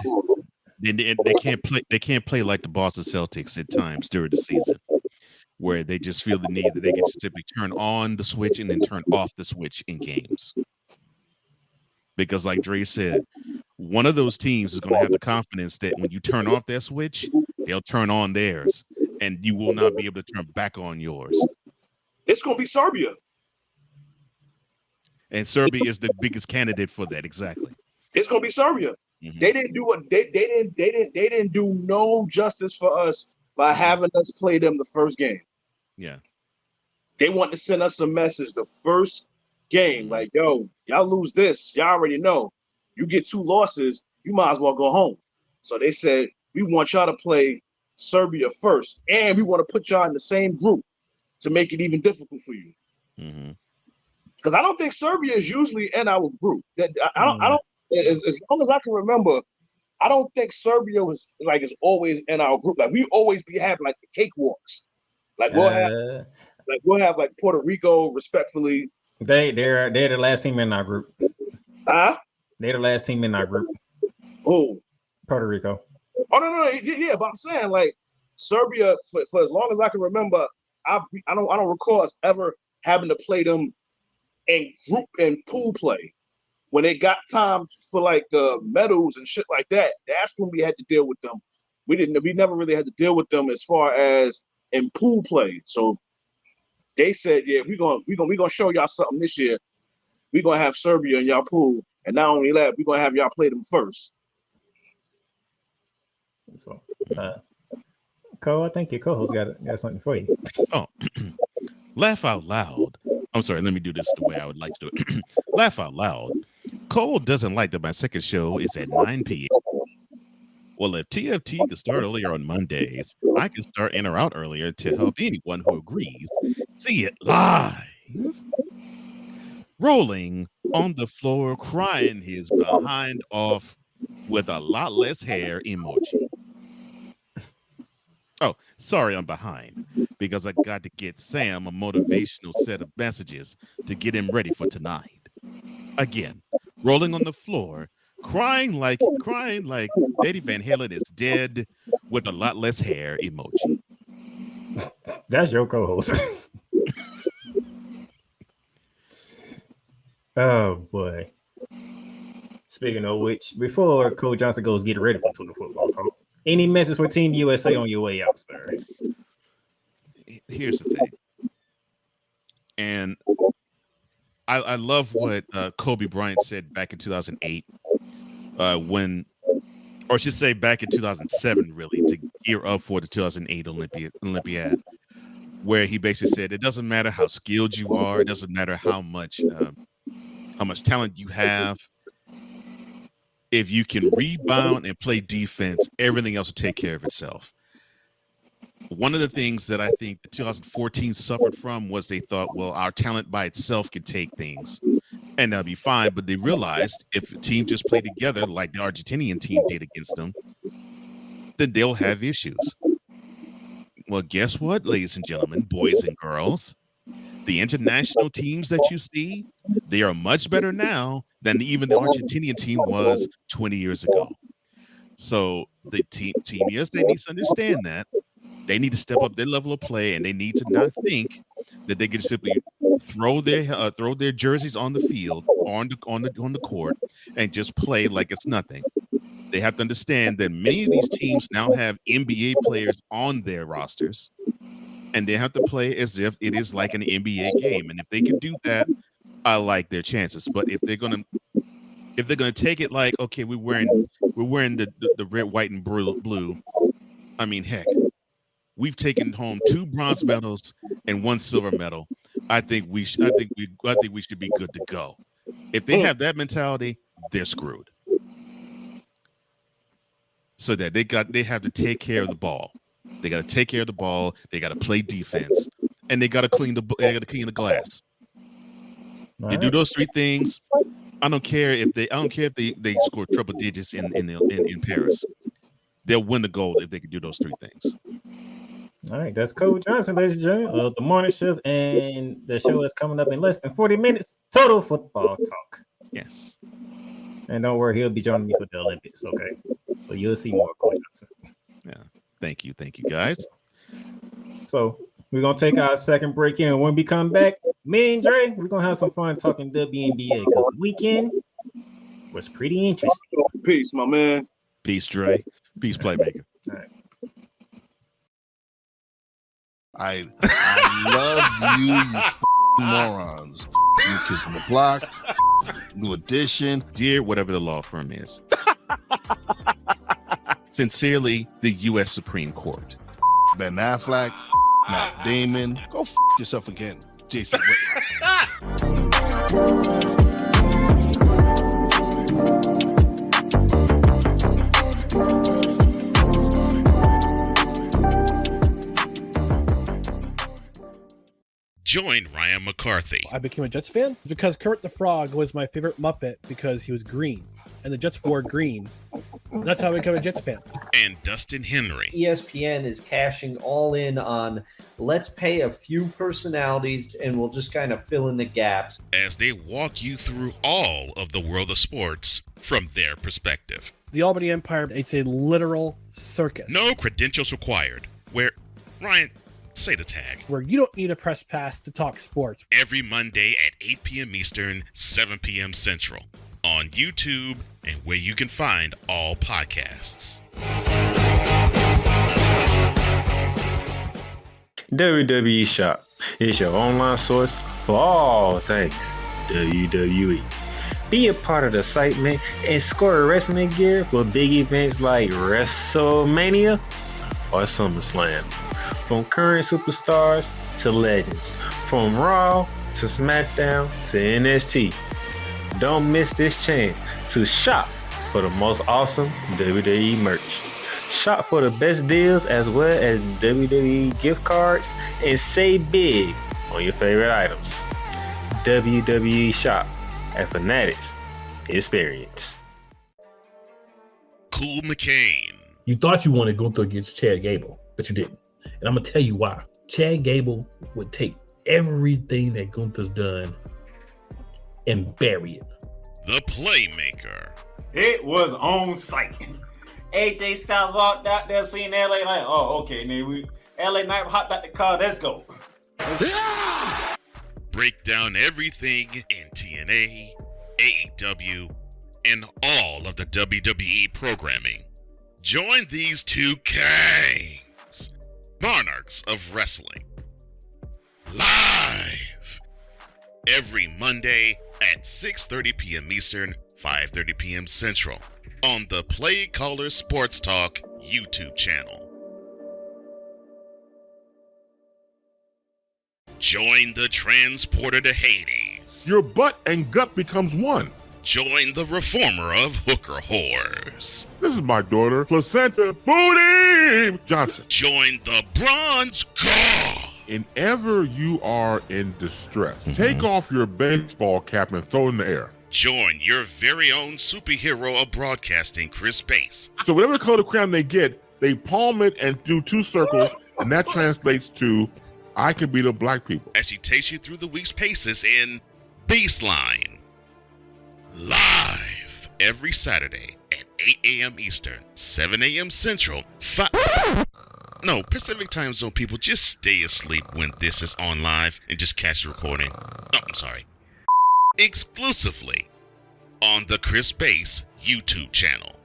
then they can't play. They can't play like the Boston Celtics at times during the season, where they just feel the need that they can just simply turn on the switch and then turn off the switch in games. Because, like Dre said, one of those teams is going to have the confidence that when you turn off that switch, they'll turn on theirs, and you will not be able to turn back on yours. It's going to be Serbia. And Serbia is the biggest candidate for that. Exactly. It's going to be Serbia. Mm-hmm. They didn't do no justice for us by having us play them the first game. Yeah. They want to send us a message the first game, like, yo, y'all lose this. Y'all already know. You get 2 losses, you might as well go home. So they said, we want y'all to play Serbia first, and we want to put y'all in the same group to make it even difficult for you. Because I don't think Serbia is usually in our group. I don't. As long as I can remember, I don't think Serbia is always in our group. Like we always having like the cakewalks. Like we'll have like Puerto Rico, respectfully. They're the last team in our group. Huh? They're the last team in our group. Who? Puerto Rico. Oh no, yeah. But I'm saying like Serbia for as long as I can remember, I don't recall us ever having to play them in group and pool play. When it got time for like the medals and shit like that, that's when we had to deal with them. We never really had to deal with them as far as in pool play. So they said, yeah, we're gonna show y'all something this year. We're gonna have Serbia in y'all pool, and not only that, we're gonna have y'all play them first. So, Cole, I think your co-host got something for you. Oh, laugh out loud. I'm sorry, let me do this the way I would like to do it. Laugh out loud. Cole doesn't like that my second show is at 9 p.m. Well, if TFT can start earlier on Mondays, I can start in or out earlier to help anyone who agrees see it live. Rolling on the floor, crying his behind off with a lot less hair emoji. Oh, sorry, I'm behind because I got to get Sam a motivational set of messages to get him ready for tonight. Again, rolling on the floor, crying like Eddie Van Halen is dead with a lot less hair emoji. That's your co-host. Oh boy. Speaking of which, before Coach Johnson goes get ready for Tuna Football Talk, any message for Team USA on your way out, sir? Here's the thing. And I love what Kobe Bryant said back in 2008 when, or I should say back in 2007, really, to gear up for the 2008 Olympiad, where he basically said, it doesn't matter how skilled you are. It doesn't matter how much how much talent you have. If you can rebound and play defense, everything else will take care of itself. One of the things that I think the 2014 suffered from was they thought, well, our talent by itself can take things and that'll be fine. But they realized if a team just play together like the Argentinian team did against them, then they'll have issues. Well, guess what, ladies and gentlemen, boys and girls? The international teams that you see, they are much better now than even the Argentinian team was 20 years ago. So the team USA needs to understand that. They need to step up their level of play, and they need to not think that they can simply throw their jerseys on the field, on the court, and just play like it's nothing. They have to understand that many of these teams now have NBA players on their rosters, and they have to play as if it is like an NBA game. And if they can do that, I like their chances. But if they're gonna take it like, okay, we're wearing the red, white, and blue. I mean, heck. We've taken home 2 bronze medals and 1 silver medal. I think we should be good to go. If they have that mentality, they're screwed. So that they have to take care of the ball. They got to take care of the ball. They got to play defense, and they got to clean the glass. They do those 3 things. I don't care if they score triple digits in Paris. They'll win the gold if they can do those 3 things. All right, that's Coach Johnson, ladies and gentlemen, of the morning shift, and the show is coming up in less than 40 minutes. Total football talk. Yes. And don't worry, he'll be joining me for the Olympics. Okay, so you'll see more Coach Johnson. Yeah. Thank you, guys. So we're gonna take our second break in. When we come back, me and Dre, we're gonna have some fun talking WNBA because the weekend was pretty interesting. Peace, my man. Peace, Dre. Peace, playmaker. All right. I love you morons. New Kids on the Block, New Edition. Dear whatever the law firm is. Sincerely, the U.S. Supreme Court. Ben Affleck, Matt Damon. Go yourself again, Jason Whitlock. Join Ryan McCarthy. I became a Jets fan because Kermit the Frog was my favorite Muppet because he was green, and the Jets wore green. That's how I became a Jets fan. And Dustin Henry. ESPN is cashing all in on let's pay a few personalities and we'll just kind of fill in the gaps. As they walk you through all of the world of sports from their perspective. The Albany Empire, it's a literal circus. No credentials required. Where, Ryan, say the tag. Where you don't need a press pass to talk sports. Every Monday at 8 p.m. Eastern, 7 p.m. Central. On YouTube and where you can find all podcasts. WWE Shop is your online source for all things WWE. Be a part of the excitement and score wrestling gear for big events like WrestleMania or SummerSlam. From current superstars to legends, from Raw to SmackDown to NXT. Don't miss this chance to shop for the most awesome WWE merch. Shop for the best deals as well as WWE gift cards and save big on your favorite items. WWE Shop at Fanatics Experience. Cool McCain. You thought you wanted Gunther against Chad Gable, but you didn't. And I'm going to tell you why. Chad Gable would take everything that Gunther's done and bury it. The Playmaker. It was on site. AJ Styles walked out there seeing LA Knight. Oh, okay, then LA Knight hopped out the car. Let's go. Break down everything in TNA, AEW, and all of the WWE programming. Join these 2 kings, monarchs of wrestling, live every Monday at 6:30 p.m. Eastern, 5:30 p.m. Central on the Play Caller Sports Talk YouTube channel. Join the transporter to Hades Your butt and gut becomes one. Join the reformer of hooker whores. This is my daughter, Placenta Booty Johnson. Join the bronze god. Whenever you are in distress, take off your baseball cap and throw it in the air. Join your very own superhero of broadcasting, Chris Bass. So whatever color crayon they get, they palm it and do 2 circles, and that translates to, I can beat up black people. As she takes you through the week's paces in Baseline. Live every Saturday at 8 a.m. Eastern, 7 a.m. Central, Pacific time zone people, just stay asleep when this is on live and just catch the recording. Oh, I'm sorry. Exclusively on the Chris Bass YouTube channel.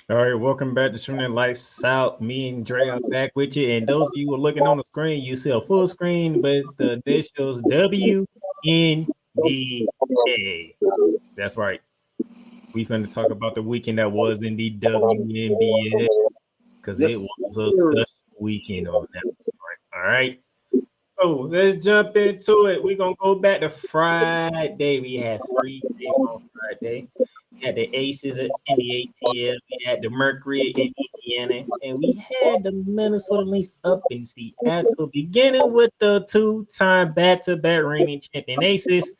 All right, welcome back to Shooting Lights Out. Me and Dre are back with you. And those of you who are looking on the screen, you see a full screen, but the initials WNBA. That's right. We finna talk about the weekend that was in the WNBA because it was a special weekend on that. All right. So let's jump into it. We're gonna go back to Friday. We had 3 days on Friday. We had the Aces in the ATL. We had the Mercury in Indiana, and we had the Minnesota Lynx up in Seattle, beginning with the 2-time back-to-back reigning champion Aces,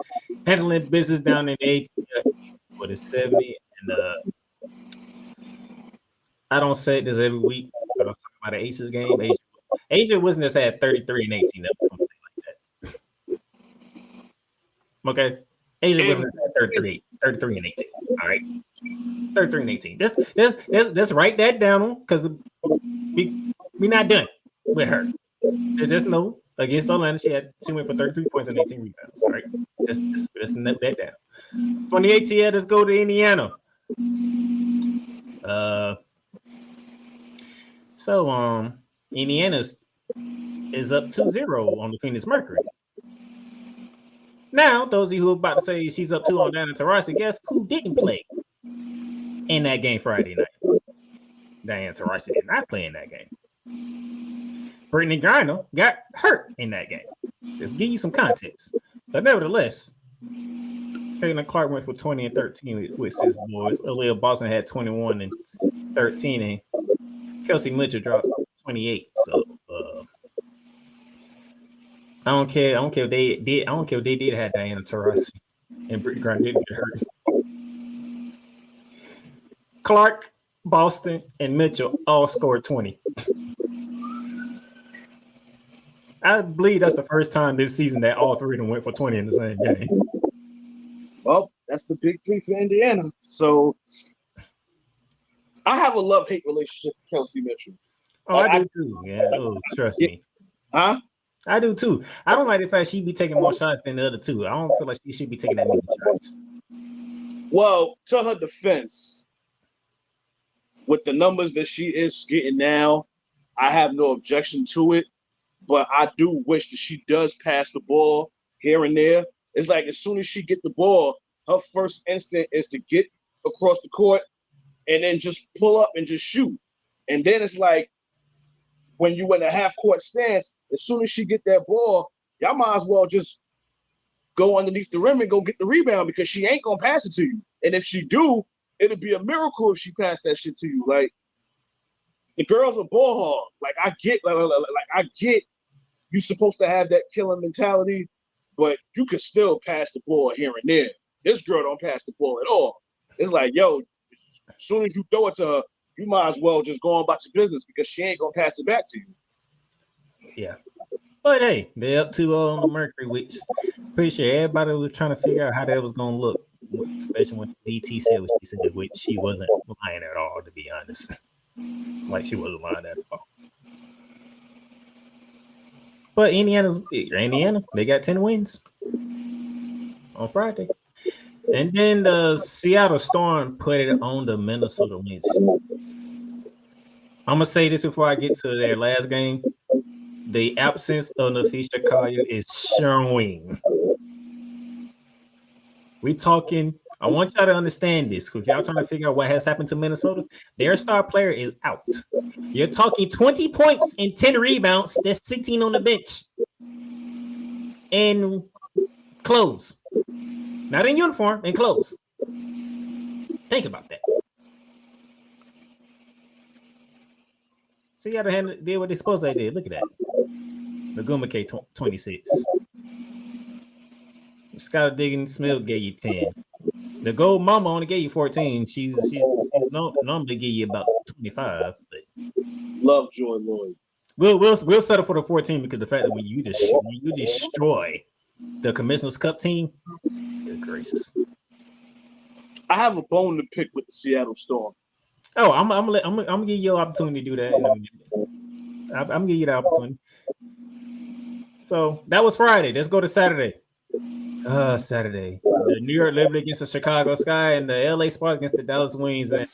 handling business down in the ATL for the 70. And I don't say this every week, but I was talking about the Aces game. Asia wasn't just at 33 and 18. That was something like that. Okay. Asia wasn't at 33 and 18. All right. 33 and 18. Let's write that down because we're not done with her. Just know against Atlanta, she went for 33 points and 18 rebounds. All right. Just note that down. From the ATL, let's go to Indiana. Indiana is up 2-0 on the Phoenix Mercury. Now, those of you who are about to say she's up 2-0 down in Taurasi, guess who didn't play in that game Friday night? Diana Taurasi did not play in that game. Brittany Griner got hurt in that game. Just give you some context. But nevertheless, Caitlin Clark went for 20 and 13 with 6 boys. Aaliyah Boston had 21 and 13, and Kelsey Mitchell dropped 28. So I don't care if they did. I don't care if they did have Diana Taurasi and Brittany Griner didn't get hurt. Clark, Boston, and Mitchell all scored 20. I believe that's the first time this season that all 3 of them went for 20 in the same game. Well, that's the big 3 for Indiana. So I have a love-hate relationship with Kelsey Mitchell. Oh, I do too. Yeah, trust me. Huh? I do too. I don't like the fact she'd be taking more shots than the other 2. I don't feel like she should be taking that many shots. Well, to her defense, with the numbers that she is getting now, I have no objection to it. But I do wish that she does pass the ball here and there. It's like as soon as she get the ball, her first instinct is to get across the court and then just pull up and just shoot. And then it's like when you in a half-court stance, as soon as she get that ball, y'all might as well just go underneath the rim and go get the rebound because she ain't going to pass it to you. And if she do, it'll be a miracle if she passed that shit to you. Like, the girl's a ball hog. Like, I get you're supposed to have that killing mentality, but you could still pass the ball here and there. This girl don't pass the ball at all. It's like, yo, as soon as you throw it to her, you might as well just go on about your business because she ain't going to pass it back to you. Yeah. But hey, they're up 2-0 on the Mercury, which pretty sure everybody was trying to figure out how that was going to look, especially when DT said what she said, which she wasn't lying at all, to be honest. Like, she wasn't lying at all. But Indiana, they got 10 wins on Friday. And then the Seattle Storm put it on the Minnesota Lynx. I'm going to say this before I get to their last game. The absence of Nafisha Collier is showing. We talking I want y'all to understand this because y'all trying to figure out what has happened to Minnesota. Their star player is out. You're talking 20 points and 10 rebounds. That's 16 on the bench. In clothes. Not in uniform, in clothes. Think about that. See how they did what they supposed to did. Look at that. Naguma K 26. Scott Diggins Smith gave you 10. The gold mama only gave you 14. She's normally give you about 25. But Love Joy Lloyd. We'll settle for the 14 because the fact that when you destroy the Commissioner's Cup team, good gracious. I have a bone to pick with the Seattle Storm. Oh, I'm gonna give you an opportunity to do that. I'm gonna give you the opportunity. So that was Friday. Let's go to Saturday. Saturday. The New York Liberty against the Chicago Sky and the LA Sparks against the Dallas Wings. And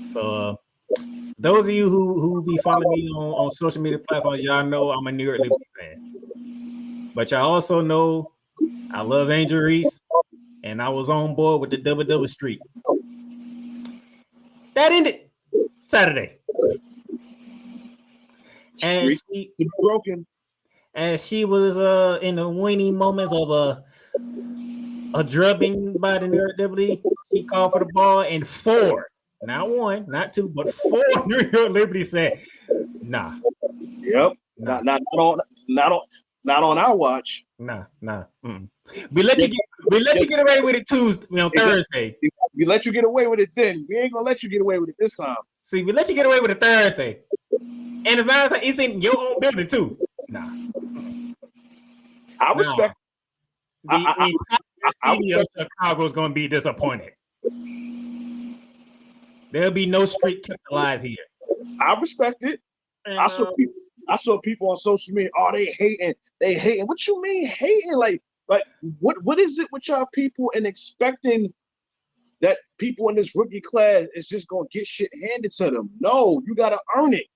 so those of you who be following me on social media platforms, y'all know I'm a New York Liberty fan. But y'all also know I love Angel Reese, and I was on board with the double streak. That ended Saturday. And she broken. And she was in the winning moments of a drubbing by the New York Liberty. She called for the ball, and 4, not 1, not 2, but 4 New York Liberty said, "Nah." Yep. Nah. Not on our watch. Nah. Mm-mm. We let you get away with it Thursday. We let you get away with it then. We ain't gonna let you get away with it this time. See, we let you get away with it Thursday. And as a matter of fact, it's in your own building too. Nah. I respect. The city of Chicago is going to be disappointed. There'll be no streak kept alive here. I respect it. And, I saw people on social media. Oh, they hating. What you mean hating? Like what is it with y'all people and expecting that people in this rookie class is just going to get shit handed to them? No, you got to earn it.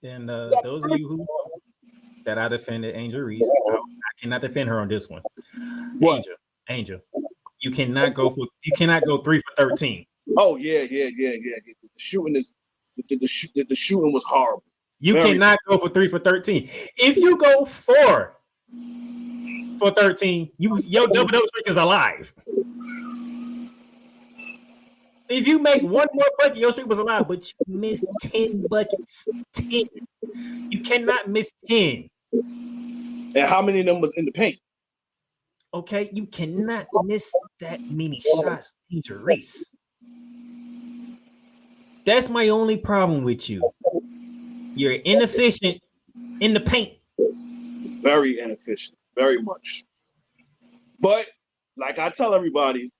And those of you who that I defended Angel Reese, I cannot defend her on this one. What? Angel, you cannot go 3 for 13. Oh yeah. The shooting is the shooting was horrible. You cannot go for 3 for 13. If you go 4 for 13, your double streak is alive. If you make one more bucket, your streak was alive, but you missed 10 buckets. 10. You cannot miss 10. And how many of them was in the paint? Okay, you cannot miss that many shots, Angel Reese. That's my only problem with you. You're inefficient in the paint. Very inefficient, very much. But like I tell everybody,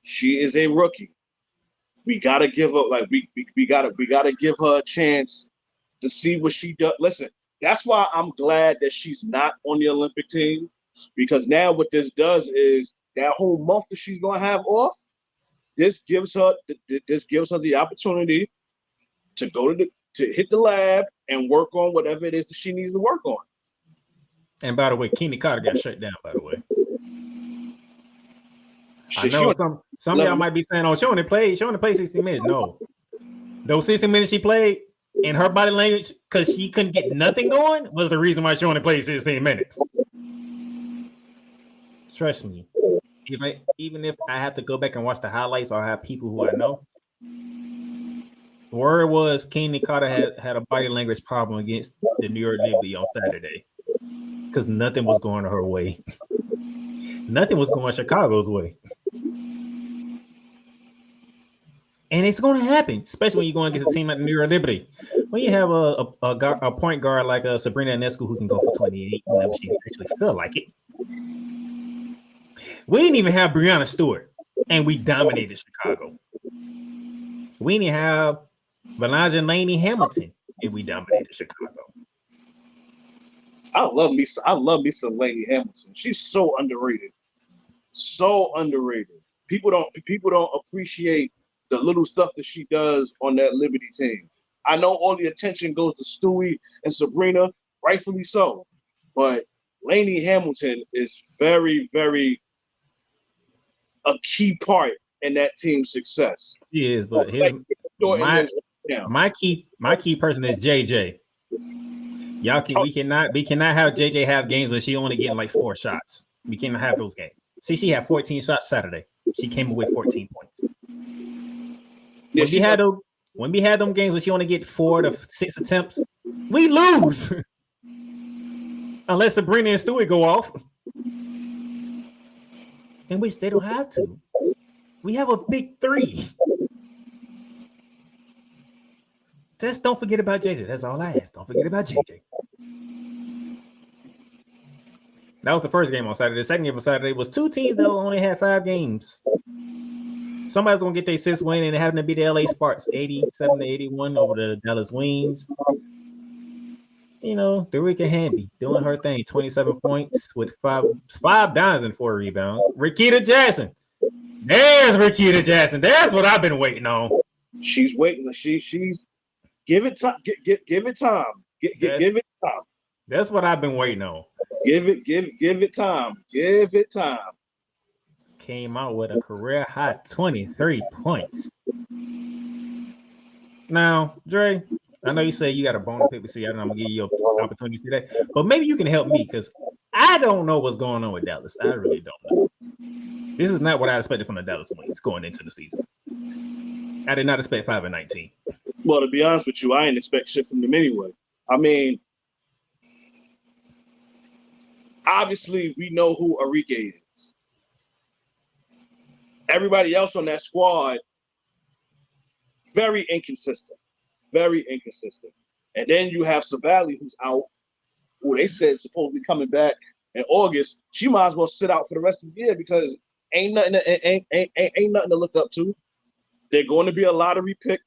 she is a rookie. We gotta give her we gotta give her a chance to see what she does. Listen, that's why I'm glad that she's not on the Olympic team, because now what this does is that whole month that she's gonna have off, this gives her the opportunity to go to hit the lab and work on whatever it is that she needs to work on. And by the way, Kenny Carter got shut down, by the way. I know some of y'all might be saying, "Oh, she only played 60 minutes." No, those 60 minutes she played and her body language, because she couldn't get nothing going, was the reason why she only played 16 minutes. Trust me, even if I have to go back and watch the highlights or have people who I know, the word was Kenny Carter had a body language problem against the New York Liberty on Saturday because nothing was going her way. Nothing was going Chicago's way. And it's going to happen, especially when you're going against a team like the New York Liberty. When you have a point guard like Sabrina Ionescu who can go for 28 whenever she actually feel like it. We didn't even have Breanna Stewart, and we dominated Chicago. We didn't have Belange Laney Hamilton, and we dominated Chicago. I love me some Laney Hamilton. She's so underrated. So underrated. People don't appreciate the little stuff that she does on that Liberty team. I know all the attention goes to Stewie and Sabrina, rightfully so. But Laney Hamilton is very, very, a key part in that team's success. She is, but my key person is JJ. We cannot have JJ have games when she only getting like 4 shots. We cannot have those games. See, she had 14 shots Saturday. She came away 14 points. Yeah, when we had them games where she only get 4 to 6 attempts, we lose. Unless Sabrina and Stewie go off. In which they don't have to. We have a big 3. Just don't forget about JJ. That's all I ask. Don't forget about JJ. That was the first game on Saturday. The second game on Saturday was 2 teams that only had 5 games. Somebody's gonna get their 6th win, and it happened to be the LA Sparks, 87-81 over the Dallas Wings. You know, Derica Hamby doing her thing, 27 points with 5 dimes and 4 rebounds. Rakita Jackson. There's Rakita Jackson. That's what I've been waiting on. She's waiting. She's give it time. Give it time. Give it time. That's what I've been waiting on. Give it time. Give it time. Came out with a career high 23 points. Now, Dre, I know you say you got a bone to pick with Seattle, and I'm gonna give you an opportunity to see that, but maybe you can help me because I don't know what's going on with Dallas. I really don't know. This is not what I expected from the Dallas Wings going into the season. I did not expect 5-19. Well, to be honest with you, I didn't expect shit from them anyway. I mean, obviously, we know who Enrique is. Everybody else on that squad, very inconsistent. Very inconsistent. And then you have Savali, who's out, who they said is supposedly coming back in August. She might as well sit out for the rest of the year because ain't nothing to look up to. They're going to be a lottery pick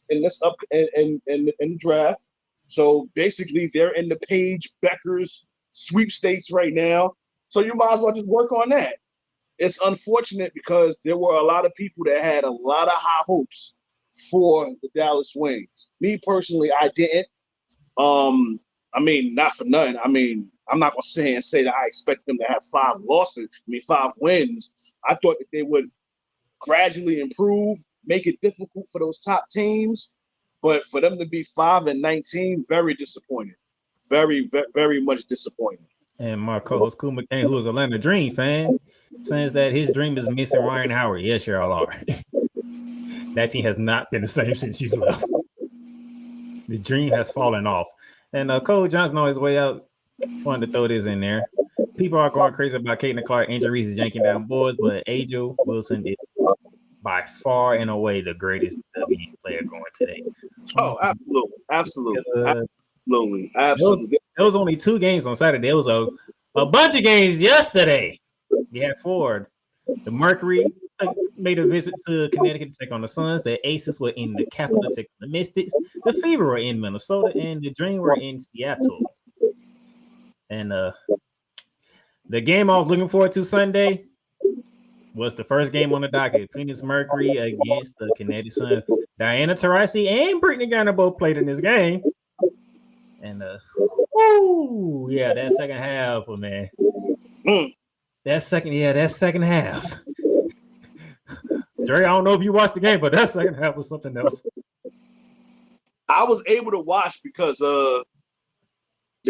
in this in the draft. So basically, they're in the Paige Beckers sweepstakes right now. So you might as well just work on that. It's unfortunate because there were a lot of people that had a lot of high hopes for the Dallas Wings. Me personally, I didn't. I mean, not for nothing. I mean, I'm not gonna sit here and say that I expect them to have 5 wins. I thought that they would gradually improve, make it difficult for those top teams. But for them to be 5-19, very disappointing. Very, very, very much disappointing. And my co-host Cool McCain, who is a Atlanta Dream fan, says that his dream is missing Ryan Howard. Yes, y'all are. That team has not been the same since she's left. The dream has fallen off. And Cole Johnson on his way out wanted to throw this in there. People are going crazy about Caitlin Clark injuries is yanking down boards, but Angel Wilson is by far and away the greatest WNBA player going today. Oh, absolutely. There was only 2 games on Saturday. There was a bunch of games yesterday. We had 4. The Mercury made a visit to Connecticut to take on the Suns. The Aces were in the capital to take on the Mystics. The Fever were in Minnesota, and the Dream were in Seattle. And the game I was looking forward to Sunday was the first game on the docket. Phoenix Mercury against the Connecticut Suns. Diana Taurasi and Brittany Garner both played in this game. And that second half, man. That second half. Jerry, I don't know if you watched the game, but that second half was something else. I was able to watch because the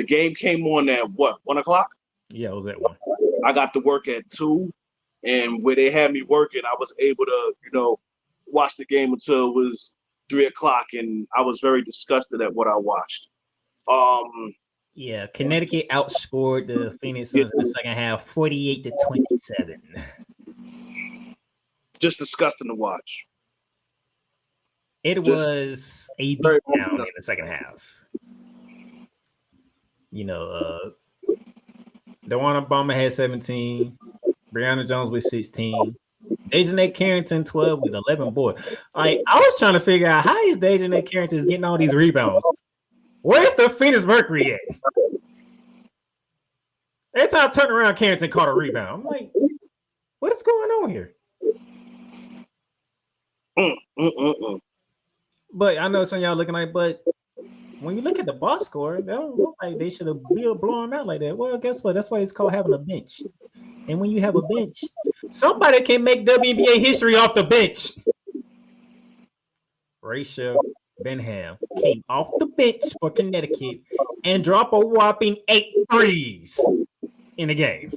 game came on at 1 o'clock? Yeah, it was at 1. I got to work at 2, and where they had me working, I was able to, watch the game until it was 3 o'clock, and I was very disgusted at what I watched. Connecticut outscored the Phoenix Suns in the second half, 48-27. Just disgusting to watch. It was a beatdown in the second half. Dawana Bama had 17. Brianna Jones with 16. Dejanay Carrington 12 with 11 boards. I was trying to figure out how is Dejanay Carrington getting all these rebounds. Where's the Phoenix Mercury at? Every time I turn around, Carrington caught a rebound. I'm like, what is going on here? But I know some of y'all looking like, but when you look at the box score, they don't look like they should have blown them out like that. Well, guess what? That's why it's called having a bench. And when you have a bench, Somebody can make WNBA history off the bench. Rachel Benham came off the bench for Connecticut and dropped a whopping 8 threes in a game,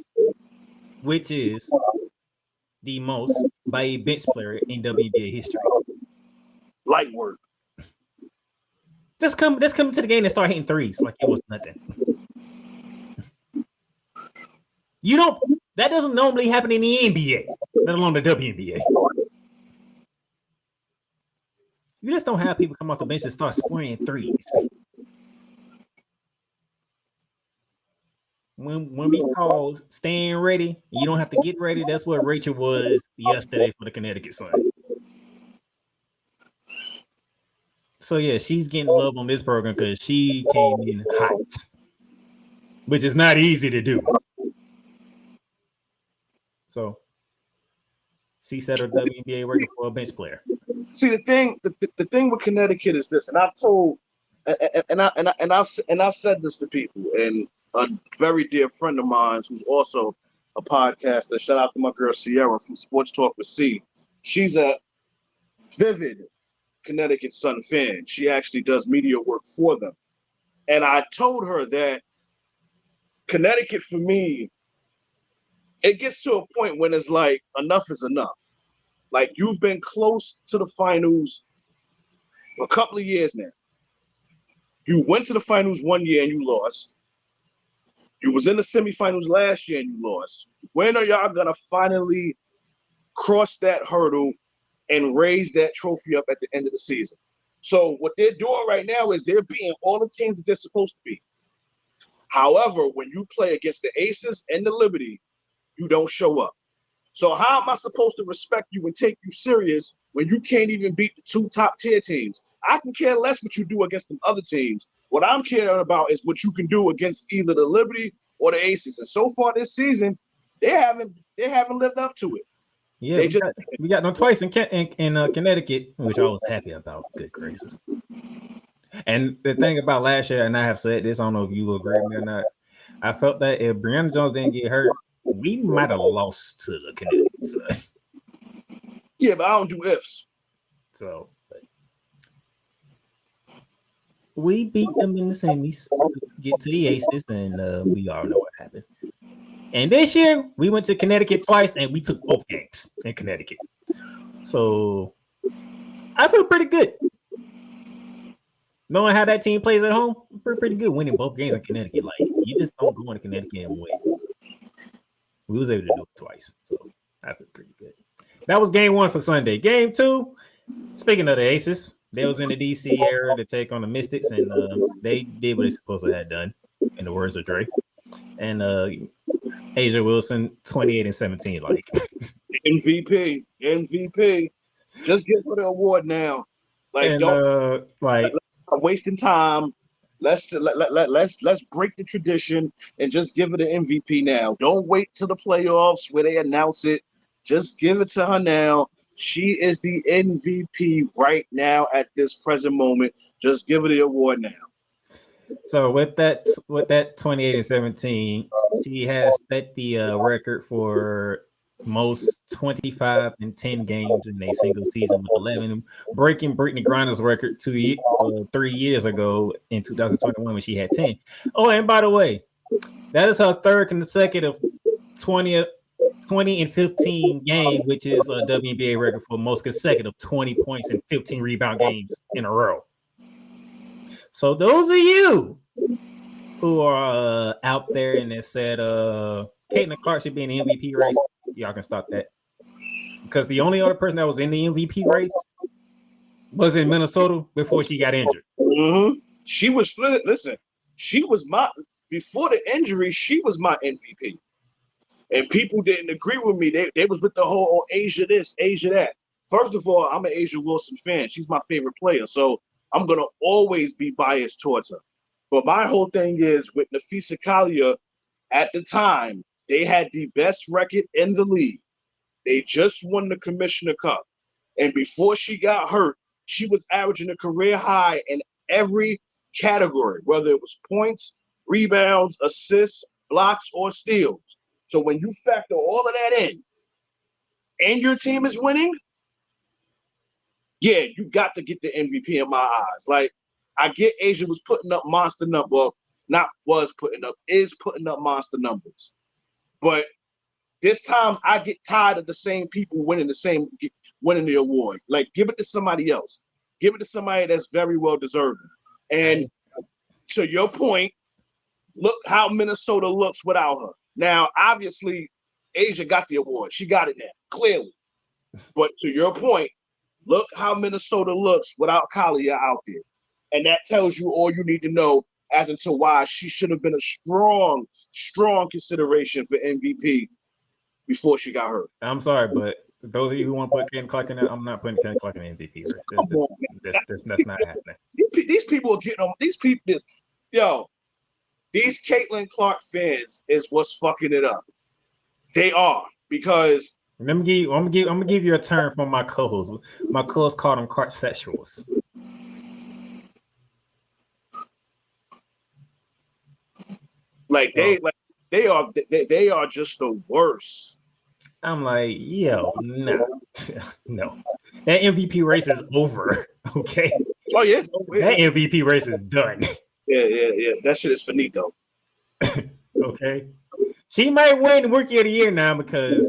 which is the most by a bench player in WNBA history. Light work. Just come to the game and start hitting threes like it was nothing. That doesn't normally happen in the NBA, let alone the WNBA. You just don't have people come off the bench and start scoring threes. When we call staying ready, you don't have to get ready. That's what Rachel was yesterday for the Connecticut Sun. So yeah, she's getting love on this program because she came in hot, which is not easy to do. So she set her WNBA record for a bench player. See, the thing with Connecticut is this, and I've told, and I've said this to people, and a very dear friend of mine who's also a podcaster. Shout out to my girl Sierra from Sports Talk with C. She's a vivid Connecticut Sun fan. She actually does media work for them, and I told her that Connecticut, for me, it gets to a point when it's like enough is enough. Like, you've been close to the finals for a couple of years now. You went to the finals one year and you lost. You was in the semifinals last year and you lost. When are y'all gonna finally cross that hurdle and raise that trophy up at the end of the season? So what they're doing right now is they're beating all the teams that they're supposed to beat. However, when you play against the Aces and the Liberty, you don't show up. So how am I supposed to respect you and take you serious when you can't even beat the 2 top tier teams? I can care less what you do against them other teams. What I'm caring about is what you can do against either the Liberty or the Aces. And so far this season, they haven't lived up to it. Yeah, we got them twice in Connecticut, which I was happy about. Good gracious. And the thing about last year, and I have said this, I don't know if you will agree with me or not, I felt that if Brianna Jones didn't get hurt, we might have lost to the Connecticut side. Yeah, but I don't do ifs. So we beat them in the semis to get to the Aces, and we all know what happened. And this year, we went to Connecticut twice, and we took both games in Connecticut. So I feel pretty good. Knowing how that team plays at home, I feel pretty good winning both games in Connecticut. Like, you just don't go into Connecticut and win. We was able to do it twice, so I feel pretty good. That was game 1 for Sunday. Game 2, speaking of the Aces, they was in the DC area to take on the Mystics, and they did what they supposed to have done, in the words of Dre. And Asia Wilson, 28 and 17, like MVP. Just give her the award now. Like, and, don't wasting time. Let's break the tradition and just give it an MVP now. Don't wait till the playoffs where they announce it. Just give it to her now. She is the MVP right now at this present moment. Just give her the award now. So with that 28 and 17, she has set the record for most 25 and 10 games in a single season with 11, breaking Brittany Griner's record 3 years ago in 2021 when she had 10. Oh, and by the way, that is her third consecutive 20 and 15 game, which is a WNBA record for most consecutive 20 points and 15 rebound games in a row. So those of you who are out there and that said Caitlin Clark should be in the MVP race, y'all can stop that. Because the only other person that was in the MVP race was in Minnesota before she got injured. Mm-hmm. She was before the injury, she was my MVP. And people didn't agree with me. They was with the whole Asia this, Asia that. First of all, I'm an Asia Wilson fan. She's my favorite player. So I'm going to always be biased towards her. But my whole thing is with Nafisa Kalia, at the time, they had the best record in the league. They just won the Commissioner Cup. And before she got hurt, she was averaging a career high in every category, whether it was points, rebounds, assists, blocks, or steals. So when you factor all of that in, and your team is winning, yeah, you got to get the MVP in my eyes. Like, I get Asia was putting up monster numbers. Well, not was putting up, is putting up monster numbers. But there's times I get tired of the same people winning the award. Like, give it to somebody else. Give it to somebody that's very well deserving. And to your point, look how Minnesota looks without her. Now, obviously, Asia got the award. She got it now, clearly. But to your point, look how Minnesota looks without Kalia out there. And that tells you all you need to know as into why she should have been a strong, strong consideration for MVP before she got hurt. I'm sorry, but those of you who want to put Ken Clark in there, I'm not putting Ken Clark in the MVP. That's not happening. These people are getting on. These people, these Caitlin Clark fans is what's fucking it up. They are, because I'm gonna give you a term from my co-host. My co-host called them Clark sexuals. They are just the worst. I'm like, no. That MVP race is over. Okay. Oh yes. That MVP race is done. Yeah. That shit is finito. Okay. She might win Rookie of the Year now because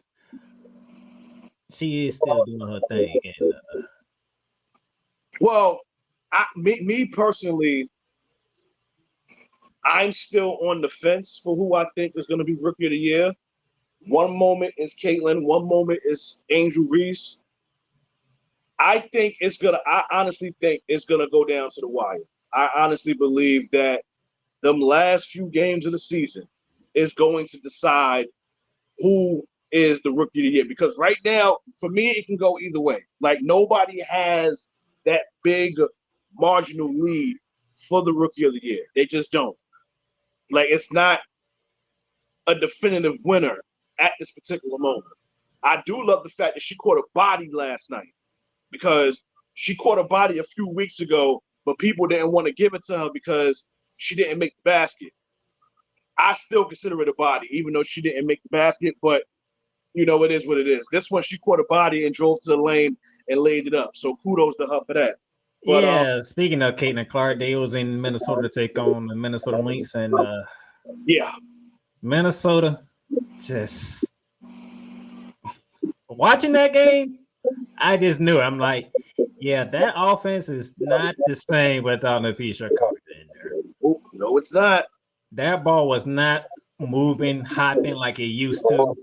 she is still doing her thing. And, well, me personally, I'm still on the fence for who I think is going to be Rookie of the Year. One moment is Caitlin. One moment is Angel Reese. I honestly think it's going to go down to the wire. I honestly believe that them last few games of the season is going to decide who is the Rookie of the Year. Because right now, for me, it can go either way. Like, nobody has that big marginal lead for the Rookie of the Year. They just don't. Like, it's not a definitive winner at this particular moment. I do love the fact that she caught a body last night, because she caught a body a few weeks ago, but people didn't want to give it to her because she didn't make the basket. I still consider it a body, even though she didn't make the basket, but it is what it is. This one, she caught a body and drove to the lane and laid it up. So kudos to her for that. But, speaking of Caitlin Clark, they was in Minnesota to take on the Minnesota Lynx, and Minnesota just watching that game, I just knew it. I'm like, that offense is not the same without Nafisha Carter in there. Oh, no, it's not. That ball was not moving, hopping like it used to.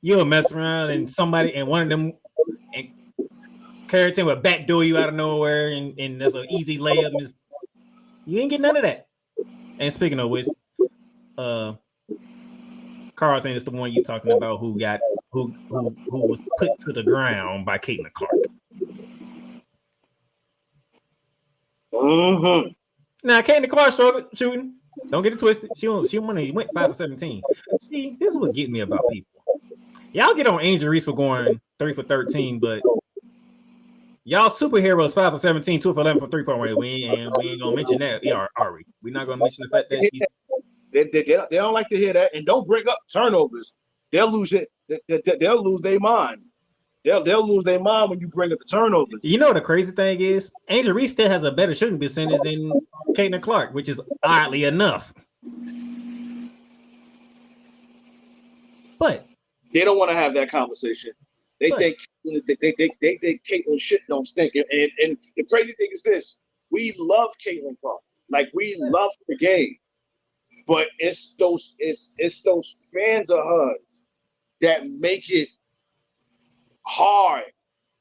You'll mess around and one of them and Carrington would backdoor you out of nowhere, and there's an easy layup. You ain't get none of that. And speaking of which, Carlton is the one you talking about who was put to the ground by Caitlin Clark. Mm-hmm. Now, Caitlin Clark struggled shooting. Don't get it twisted. She only went 5 for 17. See, this is what get me about people. Y'all get on Angel Reese for going 3 for 13, but y'all superheroes 5 for 17, 2 for 11 from 3-point range. We ain't gonna mention that, are we? We're not gonna mention the fact that she's. They don't like to hear that, and don't bring up turnovers. They'll lose it. They'll lose their mind. They'll lose their mind when you bring up the turnovers. You know what the crazy thing is? Angel Reese still has a better shooting percentage than Caitlin Clark, which is oddly enough. But they don't want to have that conversation. They think Caitlin shit don't stink. And the crazy thing is this: we love Caitlin Clark, like we love the game, but it's those fans of hers that make it hard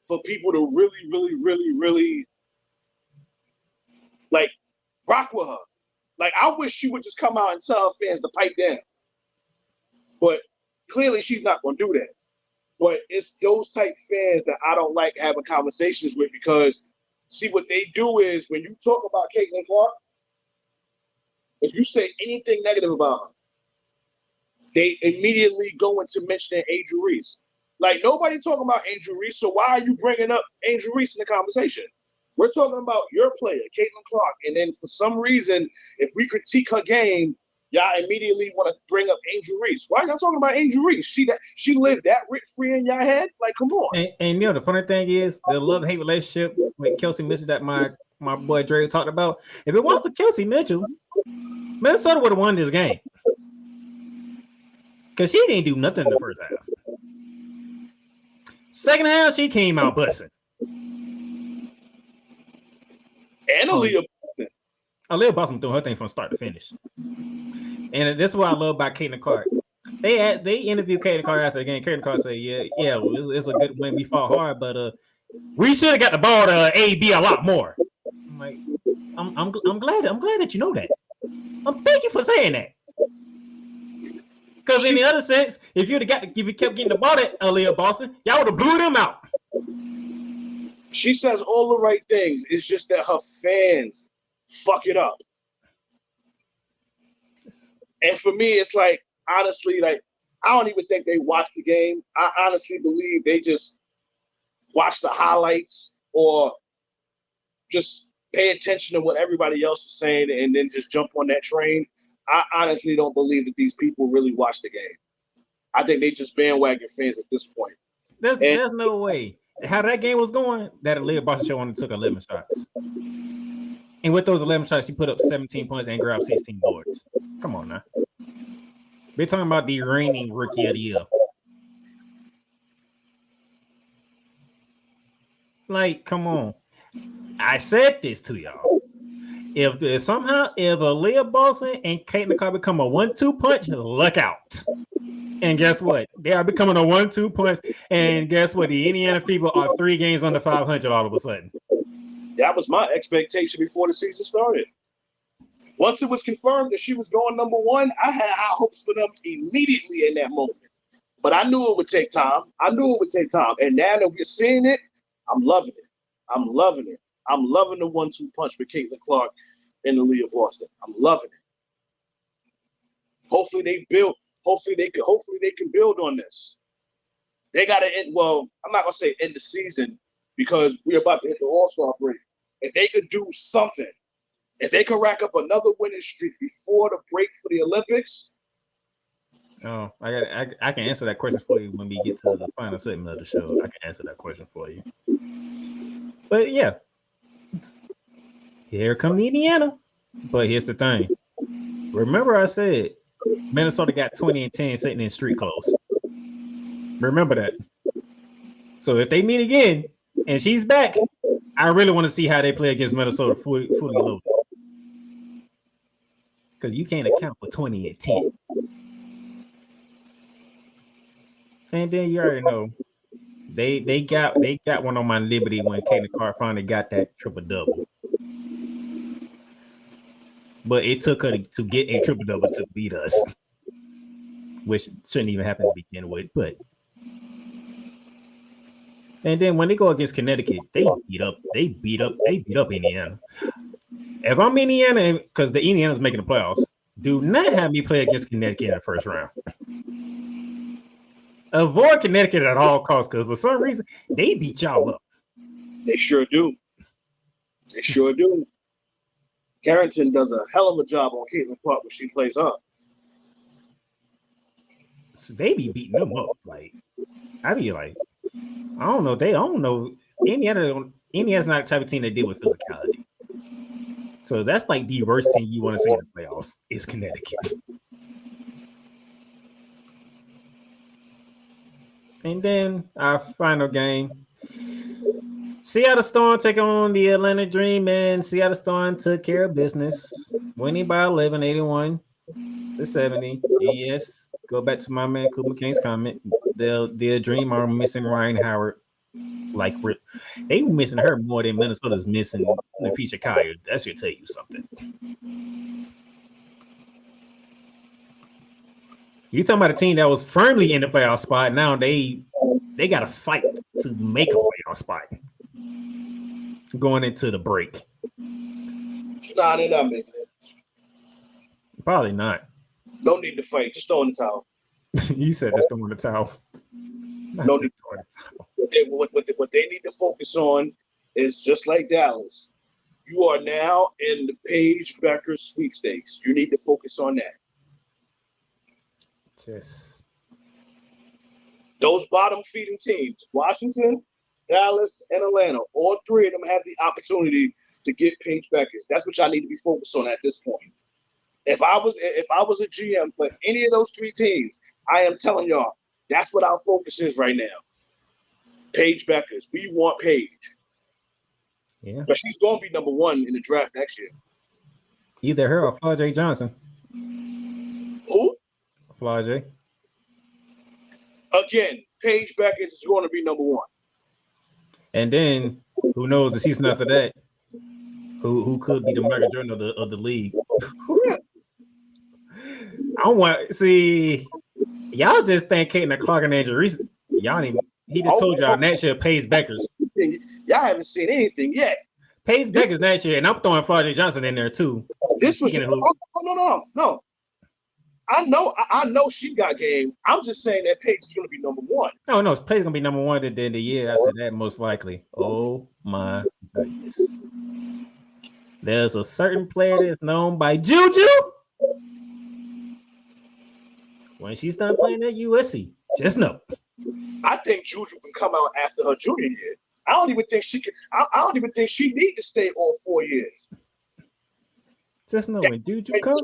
for people to really like rock with her. Like, I wish she would just come out and tell her fans to pipe down, but clearly she's not going to do that. But it's those type fans that I don't like having conversations with, because see, what they do is when you talk about Caitlin Clark, if you say anything negative about her, they immediately go into mentioning Angel Reese. Like, nobody talking about Angel Reese, so why are you bringing up Angel Reese in the conversation? We're talking about your player, Caitlin Clark, and then for some reason, if we critique her game, y'all immediately want to bring up Angel Reese. Why y'all talking about Angel Reese? She lived that rent free in y'all head? Like, come on. And you know the funny thing is the love-hate relationship with Kelsey Mitchell that my boy Dre talked about. If it wasn't for Kelsey Mitchell, Minnesota would have won this game. Because she didn't do nothing in the first half. Second half, she came out busting. And Aaliyah Boston. Aaliyah Boston threw her thing from start to finish. And this is what I love about Caitlin Clark. They interviewed Caitlin Clark after the game. Caitlin Clark said, yeah, it's a good win. We fought hard, but we should have got the ball to AB a lot more. I'm like, I'm glad that you know that. Thank you for saying that. Because in the other sense, if you kept getting the ball at Aaliyah Boston, y'all would have blew them out. She says all the right things. It's just that her fans fuck it up. And for me, it's like, honestly, like, I don't even think they watched the game. I honestly believe they just watch the highlights or just pay attention to what everybody else is saying and then just jump on that train. I honestly don't believe that these people really watch the game. I think they just bandwagon fans at this point. There's no way. How that game was going, that Aaliyah Boston show only took 11 shots. And with those 11 shots, she put up 17 points and grabbed 16 boards. Come on now. We're talking about the reigning rookie of the year. Like, come on. I said this to y'all. If Aaliyah Boston and Caitlin Clark become a 1-2 punch, look out. And guess what? They are becoming a 1-2 punch. And guess what? The Indiana Fever are 3 games under 500 all of a sudden. That was my expectation before the season started. Once it was confirmed that she was going number 1, I had high hopes for them immediately in that moment. But I knew it would take time. And now that we're seeing it, I'm loving it. I'm loving the 1-2 punch with Caitlin Clark and Aaliyah Boston. I'm loving it. Hopefully they can build on this. They gotta end. Well, I'm not gonna say end the season because we're about to hit the All-Star break. If they could do something, if they could rack up another winning streak before the break for the Olympics. Oh, I can answer that question for you when we get to the final segment of the show. I can answer that question for you. But yeah, here come Indiana. But here's the thing. Remember I said Minnesota got 20-10 sitting in street clothes. Remember that. So if they meet again and she's back, I really want to see how they play against Minnesota fully loaded. Because you can't account for 20-10. And then you already know they got one on my Liberty when Caitlin Clark finally got that triple-double. But it took her to get a triple-double to beat us, which shouldn't even happen to begin with. But and then when they go against Connecticut, they beat up Indiana. If I'm Indiana, because the Indiana's making the playoffs, do not have me play against Connecticut in the first round. Avoid Connecticut at all costs, because for some reason they beat y'all up. They sure do. Carrington does a hell of a job on Caitlin Clark when she plays up. So they be beating them up. Like, I be like, I don't know. Indiana's not the type of team that deal with physicality. So that's like the worst team you want to see in the playoffs is Connecticut. And then our final game. Seattle Storm take on the Atlanta Dream, and Seattle Storm took care of business, winning by 11, 81-70. Yes, go back to my man Cooper McCain's comment. The Dream are missing Ryan Howard. Like, they missing her more than Minnesota's missing Napisha Kaya. That should tell you something. You talking about a team that was firmly in the playoff spot. Now they got to fight to make a playoff spot going into the break. Not enough, man. Probably not. No need to fight. Just throw in the towel. You said just throw in the towel. No need to throw in the towel. What they need to focus on is just like Dallas. You are now in the Paige Becker sweepstakes. You need to focus on that. Yes. Those bottom feeding teams, Washington, Dallas, and Atlanta, all three of them have the opportunity to get Paige Beckers. That's what y'all need to be focused on at this point. If I was a GM for any of those three teams, I am telling y'all, that's what our focus is right now. Paige Beckers. We want Paige. Yeah. But she's going to be number one in the draft next year. Either her or Flau'jae Johnson. Who? Flau'jae. Again, Paige Beckers is going to be number one. And then, who knows, the season after that, who could be the Michael Jordan of the league. I want see y'all just think Caitlin Clark and Angel Reese. Y'all ain't. He just told y'all next year Paige Beckers. Y'all haven't seen anything yet. Paige Beckers next year, and I'm throwing Flau'jae Johnson in there too. This was no. I know she got game. I'm just saying that Paige is going to be number one. No, Paige is going to be number one. Then the year after that, most likely. Oh my goodness. There's a certain player that's known by Juju. When she's done playing at USC, just know. I think Juju can come out after her junior year. I don't even think she can. I don't even think she need to stay all 4 years. Just know when Juju comes.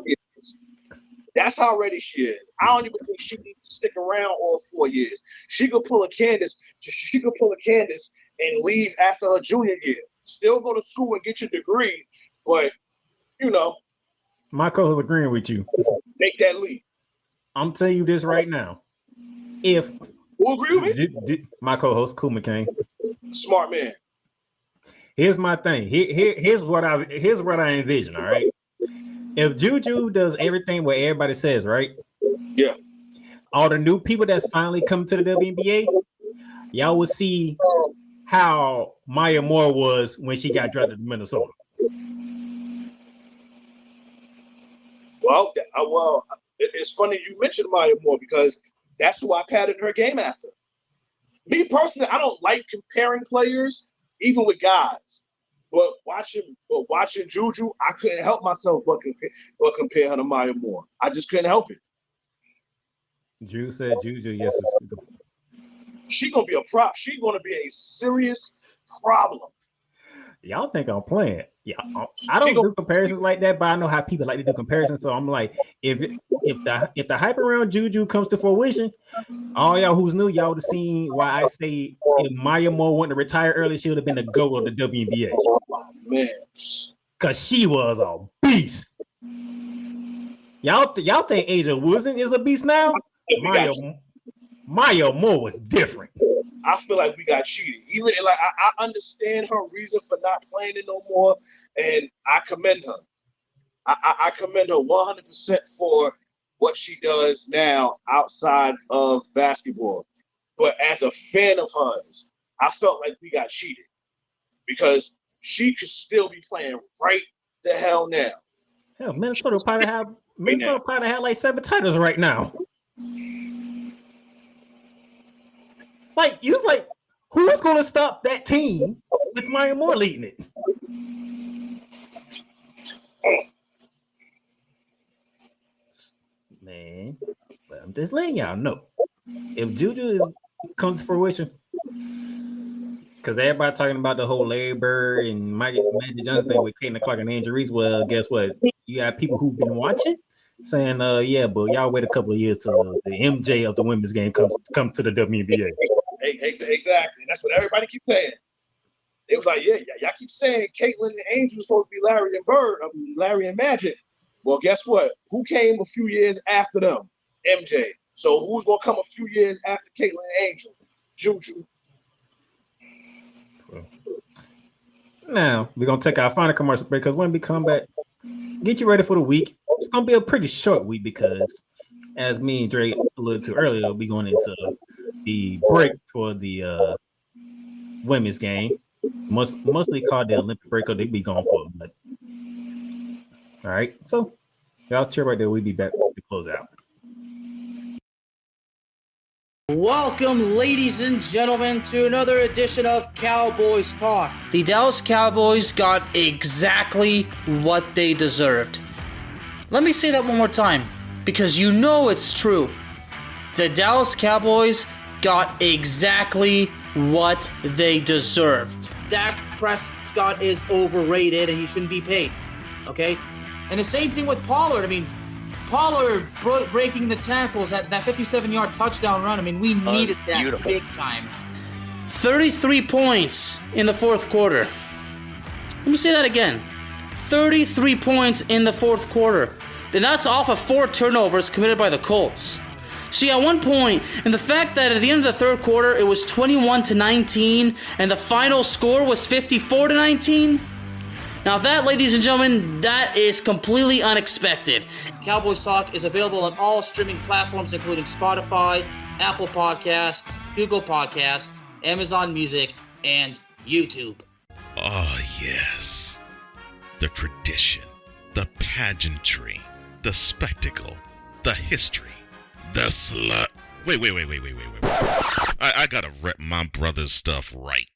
That's how ready she is. I don't even think she needs to stick around all 4 years. She could pull a Candace. She could pull a Candace and leave after her junior year. Still go to school and get your degree, but my co-host agreeing with you. Make that leap. I'm telling you this right now. If who agree with me? My co-host, Cool McCain. Smart man. Here's my thing. Here's what I envision. All right. If Juju does everything what everybody says, right? Yeah. All the new people that's finally come to the WNBA, y'all will see how Maya Moore was when she got drafted to Minnesota. Well, it's funny you mentioned Maya Moore because that's who I patterned her game after. Me personally, I don't like comparing players, even with guys. But watching Juju, I couldn't help myself but compare her to Maya Moore. I just couldn't help it. Drew said Juju, yes. She's gonna be a prop. She's gonna be a serious problem. Y'all think I'm playing? Yeah, I don't do comparisons like that, but I know how people like to do comparisons. So I'm like, if the hype around Juju comes to fruition, all y'all who's new, y'all would have seen why I say if Maya Moore wanted to retire early, she would have been the GOAT of the WNBA. Oh man, because she was a beast. Y'all think Asia Wilson is a beast now? Maya Moore was different. I feel like we got cheated. Even like I understand her reason for not playing it no more, and I commend her. I commend her 100% for what she does now outside of basketball. But as a fan of hers, I felt like we got cheated because she could still be playing right the hell now. Hell, Minnesota probably have like 7 titles right now. Like, you like, who's going to stop that team with Maya Moore leading it? Man, but I'm just letting y'all know. If Juju comes to fruition, because everybody talking about the whole Larry Bird and Magic Johnson thing with Caitlin Clark and Angel Reese, well, guess what? You got people who've been watching saying, yeah, but y'all wait a couple of years till the MJ of the women's game comes to the WNBA. Exactly. That's what everybody keeps saying. It was like, yeah, y'all keep saying Caitlin and Angel was supposed to be Larry and Bird, Larry and Magic. Well, guess what? Who came a few years after them? MJ. So who's gonna come a few years after Caitlin and Angel? Juju. Now we're gonna take our final commercial break because when we come back, get you ready for the week. It's gonna be a pretty short week because, as me and Dre alluded to earlier, we'll be going into the break for the women's game, mostly called the Olympic break, or they be gone for a bit. All right, so y'all chill right there. We'll be back to close out. Welcome, ladies and gentlemen, to another edition of Cowboys Talk. The Dallas Cowboys got exactly what they deserved. Let me say that one more time, because you know it's true. The Dallas Cowboys got exactly what they deserved. Dak Prescott is overrated and he shouldn't be paid. Okay? And the same thing with Pollard. I mean, Pollard breaking the tackles at that 57-yard touchdown run. I mean, we needed that big time. 33 points in the fourth quarter. Let me say that again. 33 points in the fourth quarter. And that's off of 4 turnovers committed by the Colts. See, at one point, and the fact that at the end of the third quarter, it was 21-19, and the final score was 54-19. Now that, ladies and gentlemen, that is completely unexpected. Cowboys Talk is available on all streaming platforms, including Spotify, Apple Podcasts, Google Podcasts, Amazon Music, and YouTube. Oh, yes. The tradition, the pageantry, the spectacle, the history, the slut. Wait. I gotta rep my brother's stuff right.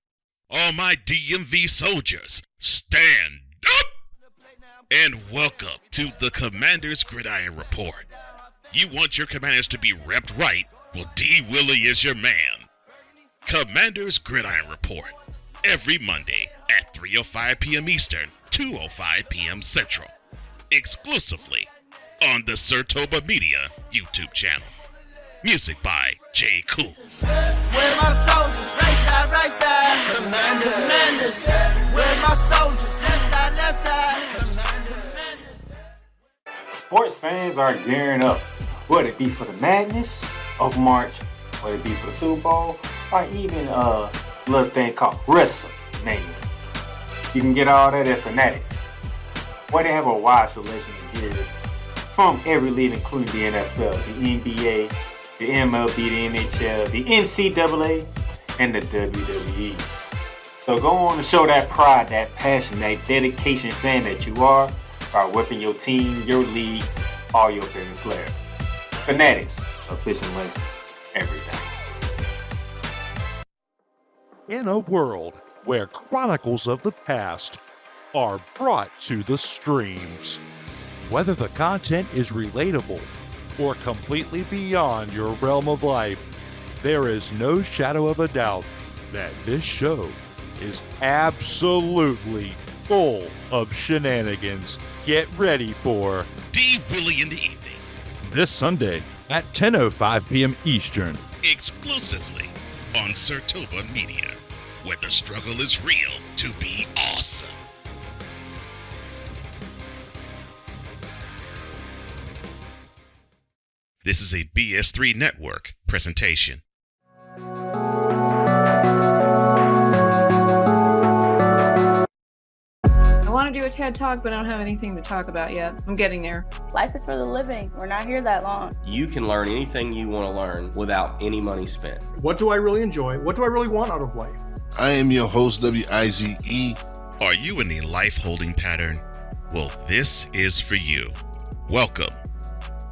All my DMV soldiers, stand up! And welcome to the Commander's Gridiron Report. You want your commanders to be repped right? Well, D. Willie is your man. Commander's Gridiron Report. Every Monday at 3:05 p.m. Eastern, 2:05 p.m. Central. Exclusively on the Sertoba Media YouTube channel. Music by J. Cool. Where my soldiers? Right side. Commanders. Where my soldiers? Left side. Sports fans are gearing up, whether it be for the madness of March, whether it be for the Super Bowl, or even a little thing called WrestleMania. You can get all that at Fanatics, where they have a wide selection of gear from every league, including the NFL, the NBA, the MLB, the NHL, the NCAA, and the WWE. So go on and show that pride, that passion, that dedication fan that you are by whipping your team, your league, or your favorite player. Fanatics, official license, everything. In a world where chronicles of the past are brought to the streams, whether the content is relatable or completely beyond your realm of life, there is no shadow of a doubt that this show is absolutely full of shenanigans. Get ready for D. Willie in the evening. This Sunday at 10:05 p.m. Eastern. Exclusively on Sertoba Media, where the struggle is real to be awesome. This is a BS3 Network presentation. I want to do a TED Talk, but I don't have anything to talk about yet. I'm getting there. Life is for the living. We're not here that long. You can learn anything you want to learn without any money spent. What do I really enjoy? What do I really want out of life? I am your host, WIZE. Are you in a life holding pattern? Well, this is for you. Welcome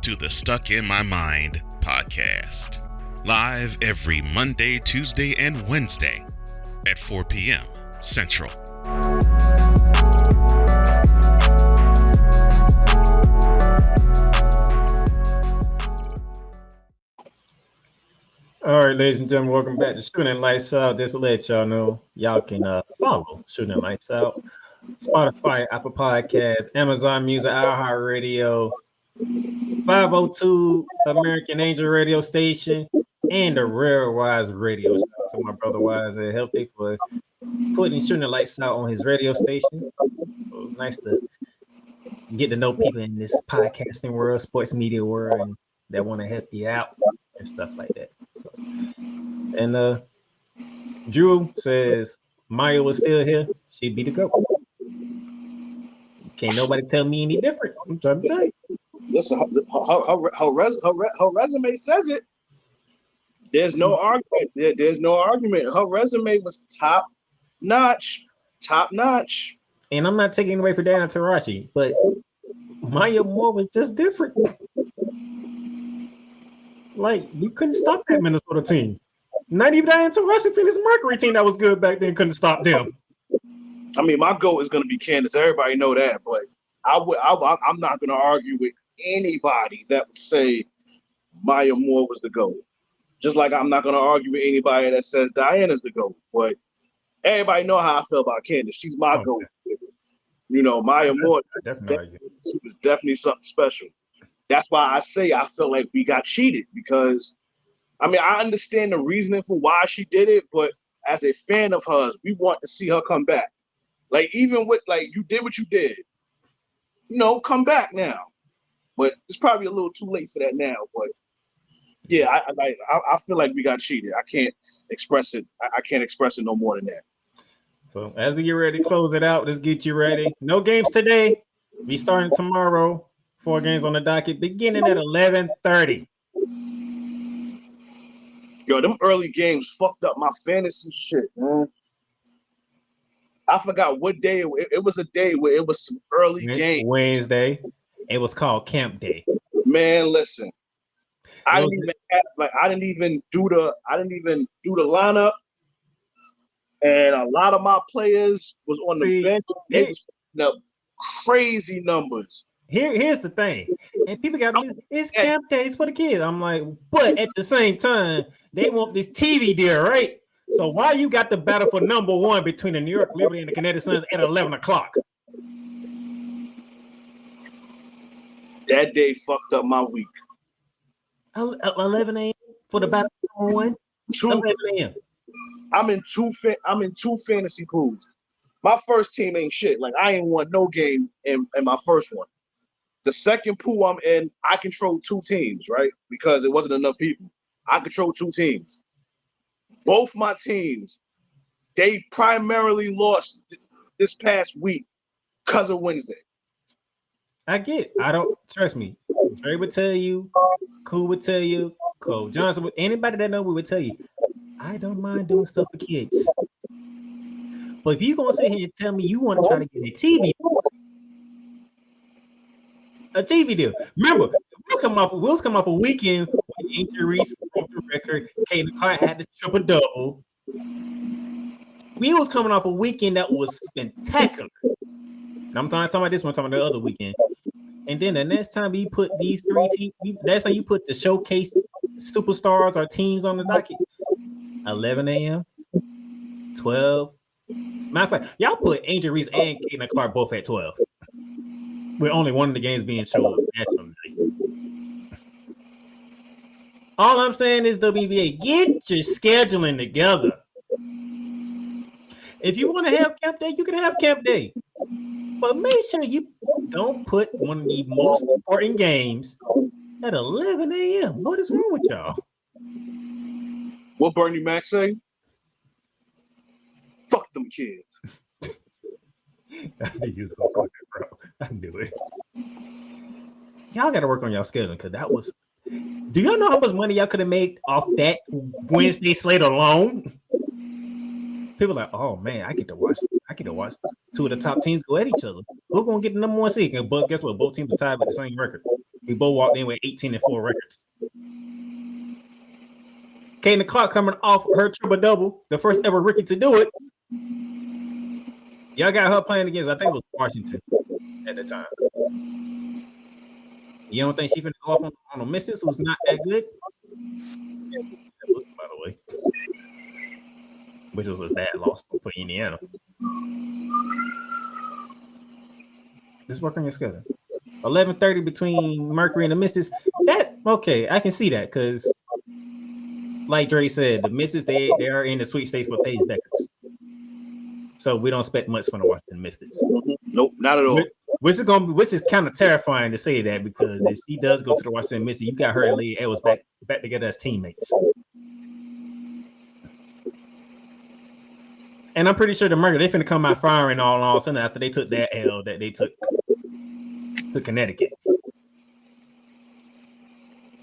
to the Stuck in My Mind podcast. Live every Monday, Tuesday, and Wednesday at 4 p.m. Central. All right, ladies and gentlemen, welcome back to Shooting Lights Out. Just to let y'all know, y'all can follow Shooting Lights Out, Spotify, Apple Podcasts, Amazon Music, iHeartRadio, 502 American Angel Radio Station, and the Rare Wise Radio. Shout out to my brother Wise and Healthy for putting Shooting Lights Out on his radio station. So nice to get to know people in this podcasting world, sports media world, and that want to help you out and stuff like that. And Drew says Maya was still here, she'd be the GOAT. Can't nobody tell me any different. I'm trying to tell you. Listen, her resume says it. There's no argument. There's no argument. Her resume was top notch. And I'm not taking away for Diana Taurasi, but Maya Moore was just different. Like, you couldn't stop that Minnesota team. Not even Diana Taurasi finished Mercury team that was good back then couldn't stop them. I mean, my GOAT is going to be Candace. Everybody know that, but I'm not going to argue with anybody that would say Maya Moore was the GOAT. Just like I'm not gonna argue with anybody that says Diana's the GOAT, but everybody know how I feel about Candace. She's my GOAT. You know, Maya Moore, she was definitely something special. That's why I say I feel like we got cheated because, I mean, I understand the reasoning for why she did it, but as a fan of hers, we want to see her come back. Like, even with, like, you did what you did. You know, come back now. But it's probably a little too late for that now. But, yeah, I feel like we got cheated. I can't express it. I can't express it no more than that. So as we get ready to close it out, let's get you ready. No games today. We starting tomorrow. 4 games on the docket, beginning at 11:30. Yo, them early games fucked up my fantasy shit, man. I forgot what day it was. A day where it was some early games. Wednesday. It was called Camp Day. Man, listen. I didn't even do the lineup. And a lot of my players was on the bench. They was putting up crazy numbers. Here's the thing, and people got it's camp days for the kids. I'm like, but at the same time, they want this TV deal, right? So why you got the battle for number 1 between the New York Liberty and the Connecticut Suns at 11 o'clock? That day fucked up my week. 11 a.m. for the battle for 1. 11 a.m. I'm in two fantasy pools. My first team ain't shit. Like, I ain't won no game in my first one. The second pool I'm in, I control 2 teams, right? Because it wasn't enough people. I control 2 teams. Both my teams, they primarily lost this past week because of Wednesday. I get. I don't trust me. Dre would tell you, Cool would tell you, Cole Johnson, anybody that know we would tell you, I don't mind doing stuff for kids. But if you're gonna sit here and tell me you want to try to get a TV deal, remember Will's come off a weekend when injuries broke the record. Caden Hart had the triple-double. We was coming off a weekend that was spectacular. And I'm talking about this one, I'm talking about the other weekend. And then the next time we put these 3 teams, that's how you put the showcase superstars or teams on the docket. 11 a.m., 12. Matter of fact, y'all put Angel Reese and Caitlin Clark both at 12. With only one of the games being shown nationally. All I'm saying is, WNBA, get your scheduling together. If you want to have Camp Day, you can have Camp Day. But make sure you don't put one of the most important games at 11 a.m. What is wrong with y'all? What Bernie Mac say? Fuck them kids. I knew you was gonna call that, bro. I knew it. Y'all got to work on y'all scheduling because that was. Do y'all know how much money y'all could have made off that Wednesday slate alone? People are like, oh man, I get to watch 2 of the top teams go at each other. Who's gonna get the number 1 seed? But guess what? Both teams are tied with the same record. We both walked in with 18-4 records. Kaden Clark coming off her triple-double, the first ever rookie to do it. Y'all got her playing against, I think it was Washington at the time. You don't think she finna go off on a Mystics who's not that good? By the way. Which was a bad loss for Indiana. Just work on your schedule. 11:30 between Mercury and the Mystics. That okay, I can see that because, like Dre said, the Mystics they are in the sweet states for Paige Beckers. So we don't expect much from the Washington Mystics. Nope, not at all. Which is kind of terrifying to say that because if she does go to the Washington Mystics, you got her and Lee Edwards back together as teammates. And I'm pretty sure the Mercury, they finna come out firing all of a sudden after they took that L that they took to Connecticut.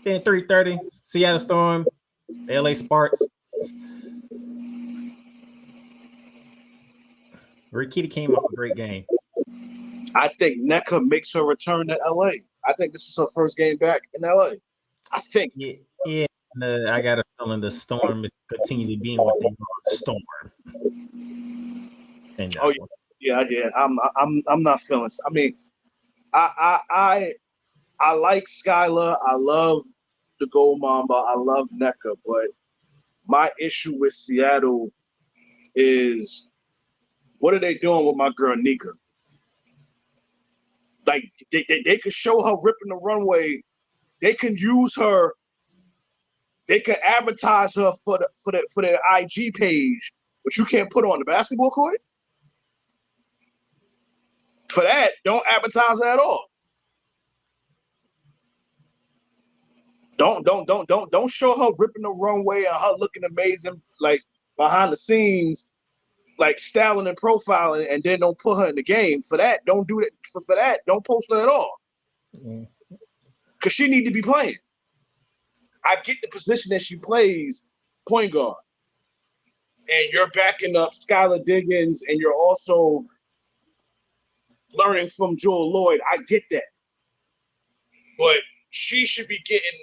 Then 3:30, Seattle Storm, LA Sparks. Rikita came off a great game. I think NECA makes her return to LA. I think this is her first game back in LA. I think. Yeah. I got a feeling the Storm is continuing to be what they call the Storm. And, yeah. I'm not feeling. I mean, I like Skylar. I love the Gold Mamba. I love NECA, but my issue with Seattle is what are they doing with my girl Nika? Like they could show her ripping the runway. They can use her. They can advertise her for the IG page, but you can't put her on the basketball court. For that, don't advertise her at all. Don't show her ripping the runway and her looking amazing, like behind the scenes, like styling and profiling, and then don't put her in the game. For that, don't do it. For that, don't post her at all. Because she need to be playing. I get the position that she plays, point guard. And you're backing up Skylar Diggins, and you're also learning from Joel Lloyd. I get that. But she should be getting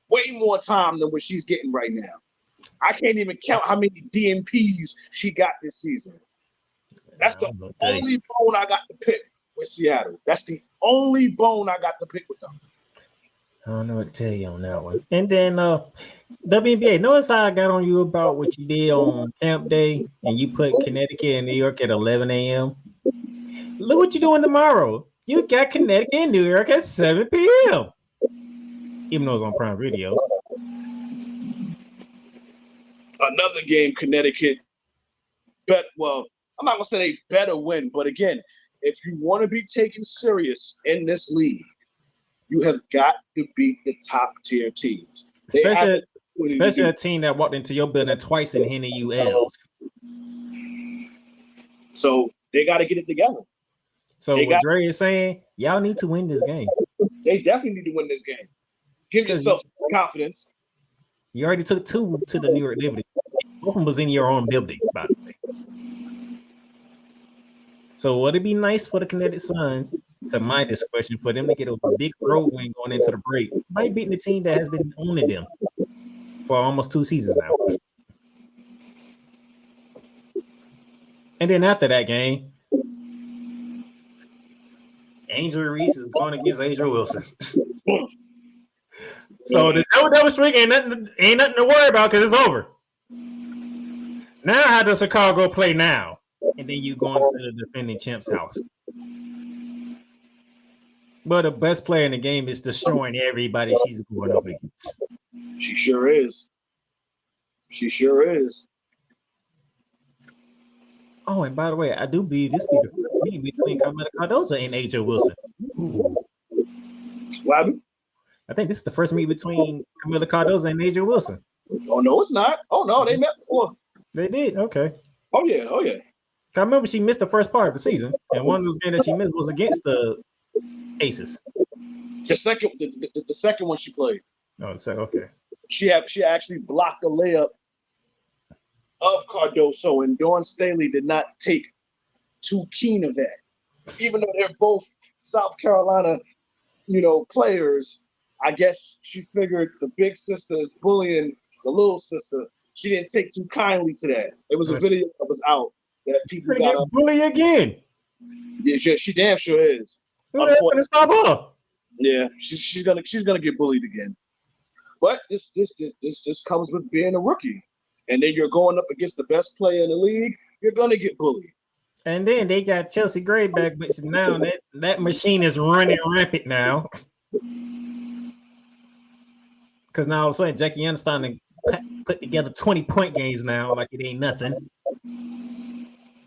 way more time than what she's getting right now. I can't even count how many DNPs she got this season. That's the only bone I got to pick with Seattle. That's the only bone I got to pick with them. I don't know what to tell you on that one. And then WNBA, notice how I got on you about what you did on camp day and you put Connecticut and New York at 11 a.m. Look what you're doing tomorrow. You got Connecticut and New York at 7 p.m. Even though it's on Prime Video. Another game, Connecticut. Well, I'm not going to say they better win, but again, if you want to be taken serious in this league, you have got to beat the top tier teams. Especially a team that walked into your building twice and handed you L's. So they got to get it together. So what Dre is saying, y'all need to win this game. They definitely need to win this game. Give yourself confidence. You already took 2 to the New York Liberty. Both of them was in your own building, by the way. So would it be nice for the Connecticut Suns, to my discretion, for them to get a big road win going into the break by beating the team that has been owning them for almost 2 seasons now? And then after that game, Angel Reese is going against Angel Wilson. So the double streak ain't nothing to worry about because it's over. Now how does Chicago play now? And then you go into the defending champ's house. But the best player in the game is destroying everybody she's going up against. She sure is. She sure is. Oh, and by the way, I do believe this be the first meeting between Carmela Cardozo and AJ Wilson. What? I think this is the first meet between Camila Cardozo and AJ Wilson. Oh no, it's not. Oh no, they met before. They did. Okay. Oh yeah. I remember she missed the first part of the season, and one of those games that she missed was against the Aces. The second one she played. Oh, the second. Okay. She actually blocked a layup of Cardoso, and Dawn Staley did not take too keen of that. Even though they're both South Carolina, players, I guess she figured the big sister is bullying the little sister. She didn't take too kindly to that. It was a video that was out that people got bully again. Yeah, she damn sure is. Who's gonna stop her? Yeah, she's gonna get bullied again. But this just comes with being a rookie. And then you're going up against the best player in the league, you're gonna get bullied. And then they got Chelsea Gray back, but now that machine is running rampant now. Because now all of a sudden Jackie Young's starting to put together 20-point games now, like it ain't nothing.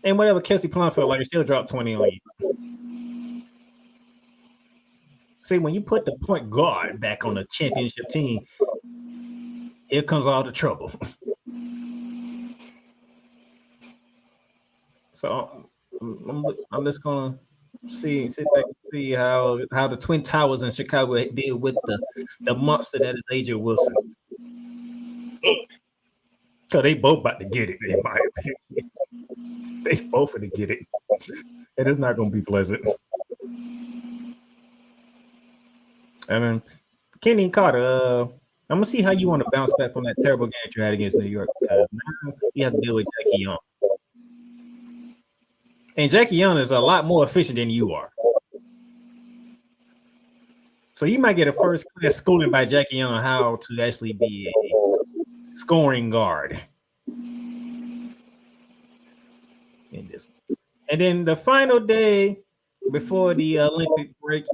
And whatever Kelsey Plum felt like, she'll drop 20 on you. See, when you put the point guard back on the championship team, here comes all the trouble. So I'm just gonna sit back and see how the Twin Towers in Chicago deal with the monster that is AJ Wilson. So they both about to get it, in my opinion. They both going to get it. And it's not gonna be pleasant. I mean, Kenny Carter, I'm gonna see how you want to bounce back from that terrible game that you had against New York. Now you have to deal with Jackie Young. And Jackie Young is a lot more efficient than you are. So you might get a first class schooling by Jackie Young on how to actually be a scoring guard. In this one. And then the final day before the Olympic break,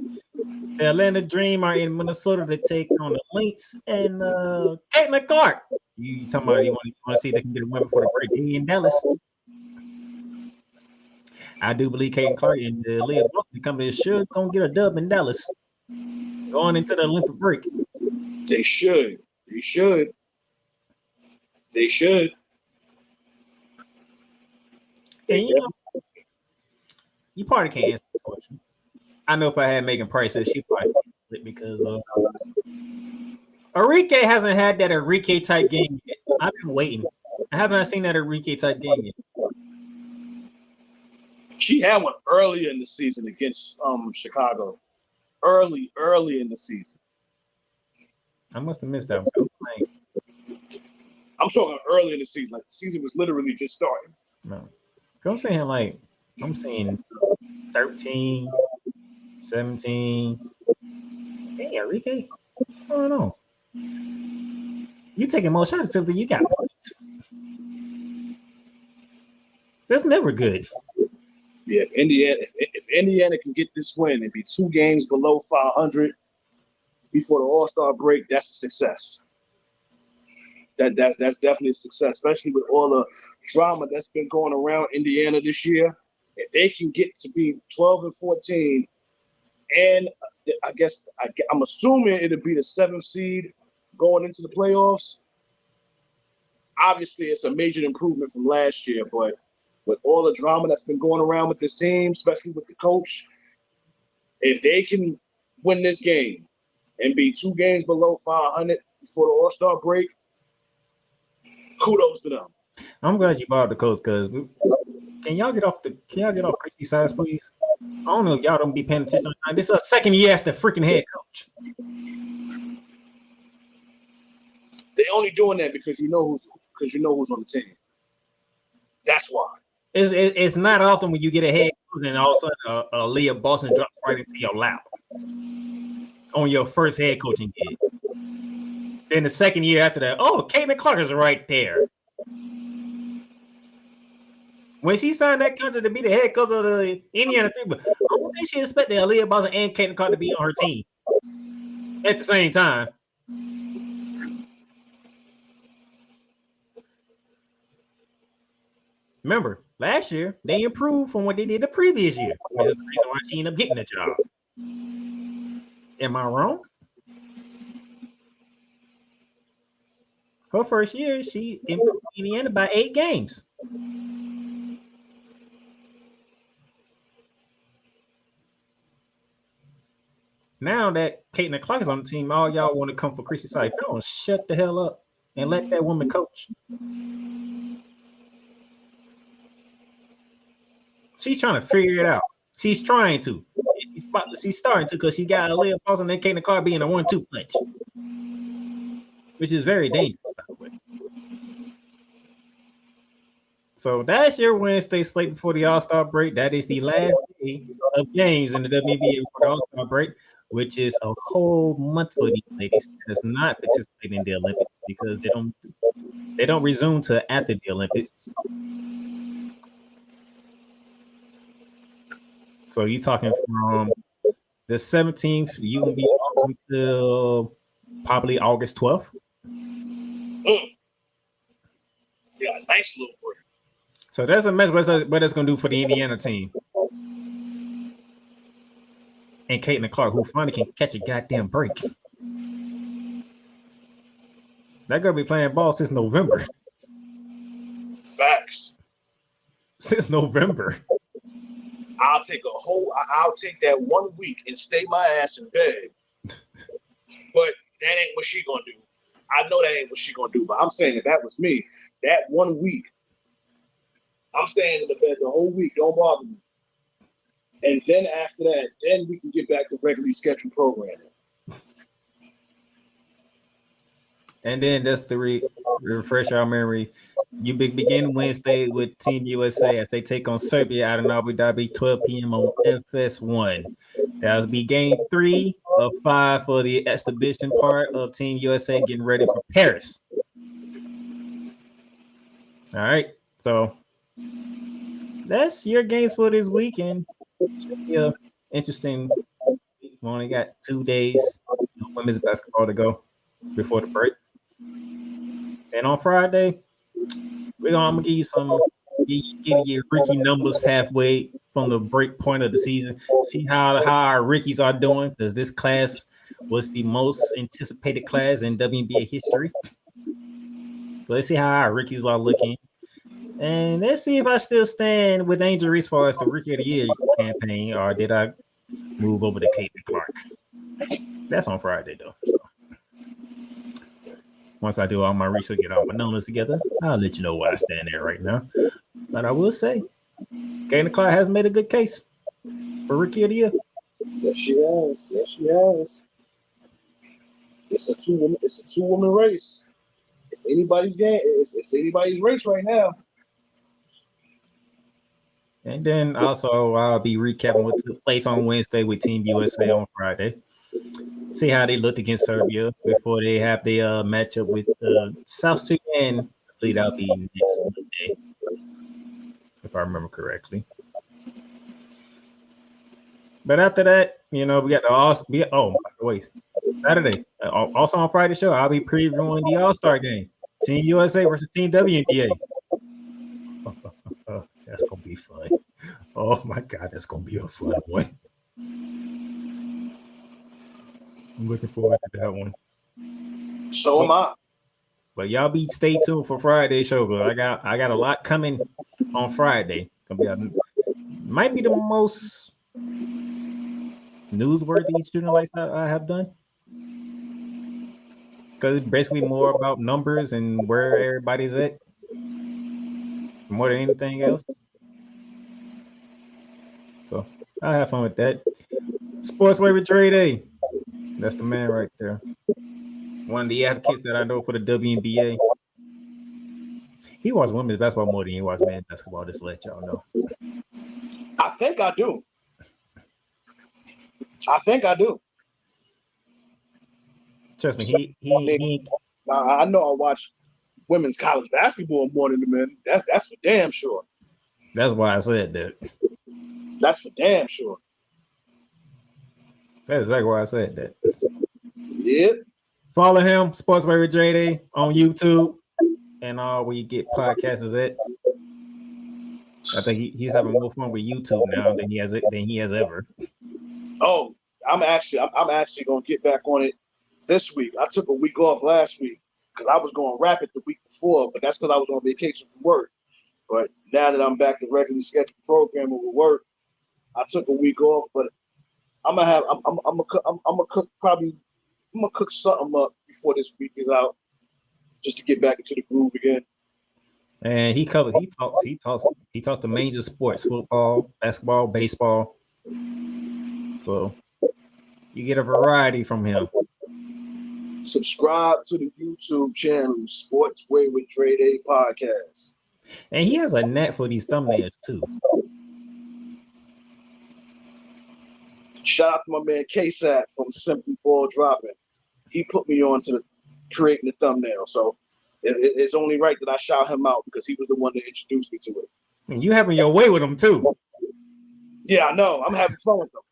the Atlanta Dream are in Minnesota to take on the Lynx and Caitlin Clark. You talking about you want to see if they can get a win before the break in Dallas? I do believe Caitlin Clark and Leah Buckley company should gonna get a dub in Dallas going into the Olympic break. They should. They should. They should. And you know, you probably can't answer this question. I know if I had Megan Price, she probably can't because Enrique hasn't had that Enrique type game yet. I've been waiting. I haven't seen that Enrique type game yet. She had one earlier in the season against Chicago. Early in the season. I must have missed that one. I'm talking early in the season. Like the season was literally just starting. No. So I'm saying 13, 17. Hey, Enrique, what's going on? You taking more shots than you got points. That's never good. Yeah, if Indiana can get this win and be 2 games below 500 before the All-Star break, that's a success. That's definitely a success, especially with all the drama that's been going around Indiana this year. If they can get to be 12-14, and I'm assuming it'll be the 7th seed going into the playoffs. Obviously, it's a major improvement from last year, but with all the drama that's been going around with this team, especially with the coach, if they can win this game and be 2 games below 500 before the All-Star break, kudos to them. I'm glad you brought up the coach because can y'all get off Christie's sides, please? I don't know if y'all don't be paying attention. This is a second year as the freaking head coach. They only doing that because you know who's on the team. That's why. It's not often when you get a head coach and all of a sudden a Leah Boston drops right into your lap on your first head coaching gig. Then the second year after that, Caitlin Clark is right there. When she signed that contract to be the head coach of the Indiana Fever, I don't think she expected Leah Boston and Caitlin Clark to be on her team at the same time. Remember, last year, they improved from what they did the previous year, which is the reason why she ended up getting the job. Am I wrong? Her first year, she improved Indiana by 8 games. Now that Caitlin Clark is on the team, all y'all want to come for Chrissy side. Don't shut the hell up and let that woman coach. She's trying to figure it out. She's trying to. She's starting to because she got Leah Boston and Caitlin Clark being a 1-2 punch, which is very dangerous, by the way. So that's your Wednesday slate before the All-Star break. That is the last day of games in the WNBA before the All-Star break, which is a whole month for these ladies that does not participate in the Olympics because they don't resume till after the Olympics. So you're talking from the 17th, you will be off until probably August 12th. Yeah, nice little break. So that's a mess. What that's going to do for the Indiana team. And Caitlin Clark, who finally can catch a goddamn break. They're going to be playing ball since November. Facts. Since November. I'll take that 1 week and stay my ass in bed. But that ain't what she gonna do. I know that ain't what she gonna do. But I'm saying if that was me, that 1 week, I'm staying in the bed the whole week. Don't bother me. And then after that, then we can get back to regularly scheduled programming. And then just to refresh our memory, you begin Wednesday with Team USA as they take on Serbia out in Abu Dhabi, 12 p.m. on FS1. That'll be game 3 of 5 for the exhibition part of Team USA getting ready for Paris. All right, so that's your games for this weekend. Should be a interesting. We only got 2 days of women's basketball to go before the break, and on Friday, I'm gonna give you give you Ricky numbers halfway from the break point of the season. See how our Rickies are doing, because this class was the most anticipated class in WNBA history. So let's see how our Rickies are looking. And let's see if I still stand with Angel Reese as far as the Rookie of the Year campaign, or did I move over to Caitlin Clark? That's on Friday, though. So once I do all my research, get all my numbers together, I'll let you know where I stand there right now. But I will say, Caitlin Clark has made a good case for Rookie of the Year. Yes, she has. Yes, she has. It's a two-woman race. It's anybody's game. It's anybody's race right now. And then also I'll be recapping what took place on Wednesday with Team USA on Friday. See how they looked against Serbia before they have their matchup with South Sudan lead out the next Monday, if I remember correctly. But after that, we got the by the way, Saturday. Also on Friday show, I'll be previewing the All-Star game. Team USA versus Team WNBA. That's gonna be fun. Oh my God, that's gonna be a fun one. I'm looking forward to that one. So am I. But y'all stay tuned for Friday show, because I got a lot coming on Friday. Might be the most newsworthy student lifestyle I have done, because it's basically more about numbers and where everybody's at more than anything else. So I have fun with that. Sportsway with Dre Day. That's the man right there. One of the advocates that I know for the WNBA. He watches women's basketball more than he watches men's basketball, just to let y'all know. I think I do. Trust me, I know I watch women's college basketball more than the men. That's for damn sure. That's why I said that. That's for damn sure. That's exactly why I said that. Yep. Follow him, Sportsway with JD, on YouTube and all where you get podcasts is at. I think he's having more fun with YouTube now than he has ever. Oh, I'm actually gonna get back on it this week. I took a week off last week because I was going rapid the week before, but that's because I was on vacation from work. But now that I'm back to regularly scheduled programming with work, I took a week off. But I'm gonna cook something up before this week is out, just to get back into the groove again. And he talks the major sports: football, basketball, baseball. So you get a variety from him. Subscribe to the YouTube channel, Sportsway with Dre Day Podcast. And he has a knack for these thumbnails too. Shout out to my man KSAT from Simply Ball Dropping. He put me on to creating the thumbnail. So it's only right that I shout him out, because he was the one that introduced me to it. And you having your way with him too. Yeah, I know. I'm having fun with them.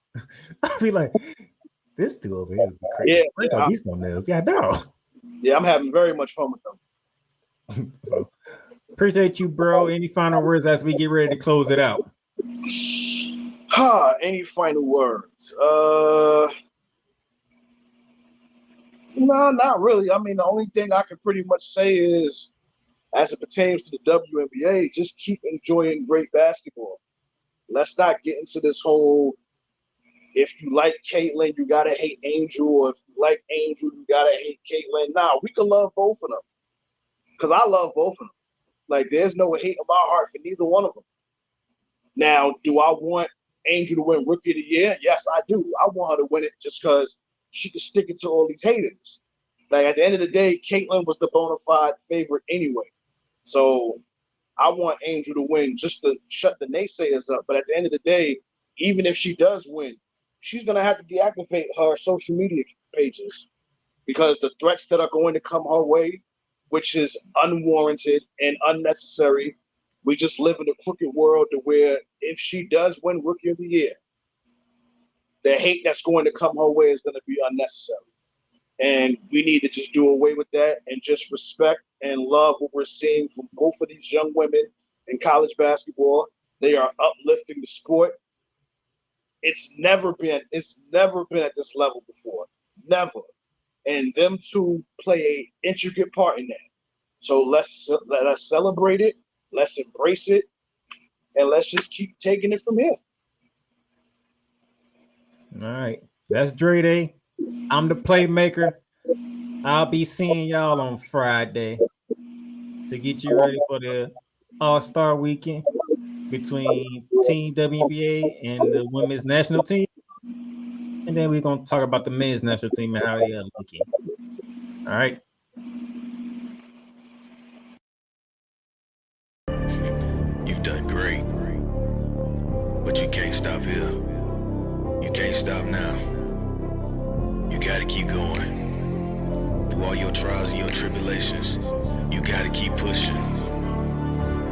I'll be like, this dude over here is crazy. Yeah, these thumbnails. Yeah, I know. Yeah, I'm having very much fun with them. So appreciate you, bro. Any final words as we get ready to close it out? Any final words? No, not really. I mean, the only thing I can pretty much say is, as it pertains to the WNBA, just keep enjoying great basketball. Let's not get into this whole, if you like Caitlin, you gotta hate Angel, or if you like Angel, you gotta hate Caitlin. Nah, we can love both of them, because I love both of them. Like, there's no hate in my heart for neither one of them. Now, do I want Angel to win Rookie of the Year? Yes, I do. I want her to win it just because she can stick it to all these haters. Like, at the end of the day, Caitlin was the bona fide favorite anyway. So I want Angel to win just to shut the naysayers up. But at the end of the day, even if she does win, she's going to have to deactivate her social media pages because the threats that are going to come her way, which is unwarranted and unnecessary. We just live in a crooked world to where if she does win Rookie of the Year, the hate that's going to come her way is going to be unnecessary. And we need to just do away with that and just respect and love what we're seeing from both of these young women in college basketball. They are uplifting the sport. It's never been at this level before. Never. And them two play an intricate part in that. So let's celebrate it, let's embrace it, and let's just keep taking it from here. All right. That's Dre Day. I'm the playmaker. I'll be seeing y'all on Friday to get you ready for the All-Star weekend between Team WNBA and the women's national team. And then we're going to talk about the men's national team and how they are looking. All right. You've done great. But you can't stop here. You can't stop now. You gotta keep going. Through all your trials and your tribulations, you gotta keep pushing.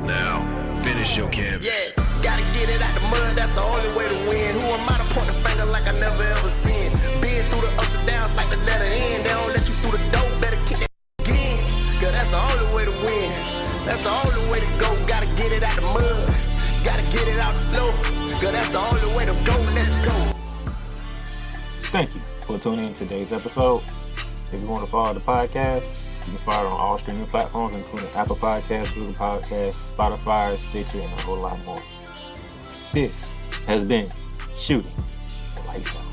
Now, finish your canvas. Yeah, gotta get it out the mud, that's the only way to win. Who am I to point the finger like I never ever seen? Been through the ups and downs like the letter N. They don't let you through the door, better kick that again. Cause that's the only way to win. That's the only way to go. Gotta get it out the mud. Gotta get it out the flow. Cause that's the only way to go. Let's go. Thank you for tuning in to today's episode. If you want to follow the podcast, you can follow it on all streaming platforms, including Apple Podcasts, Google Podcasts, Spotify, Stitcher, and a whole lot more. This has been Shooting Lights Out.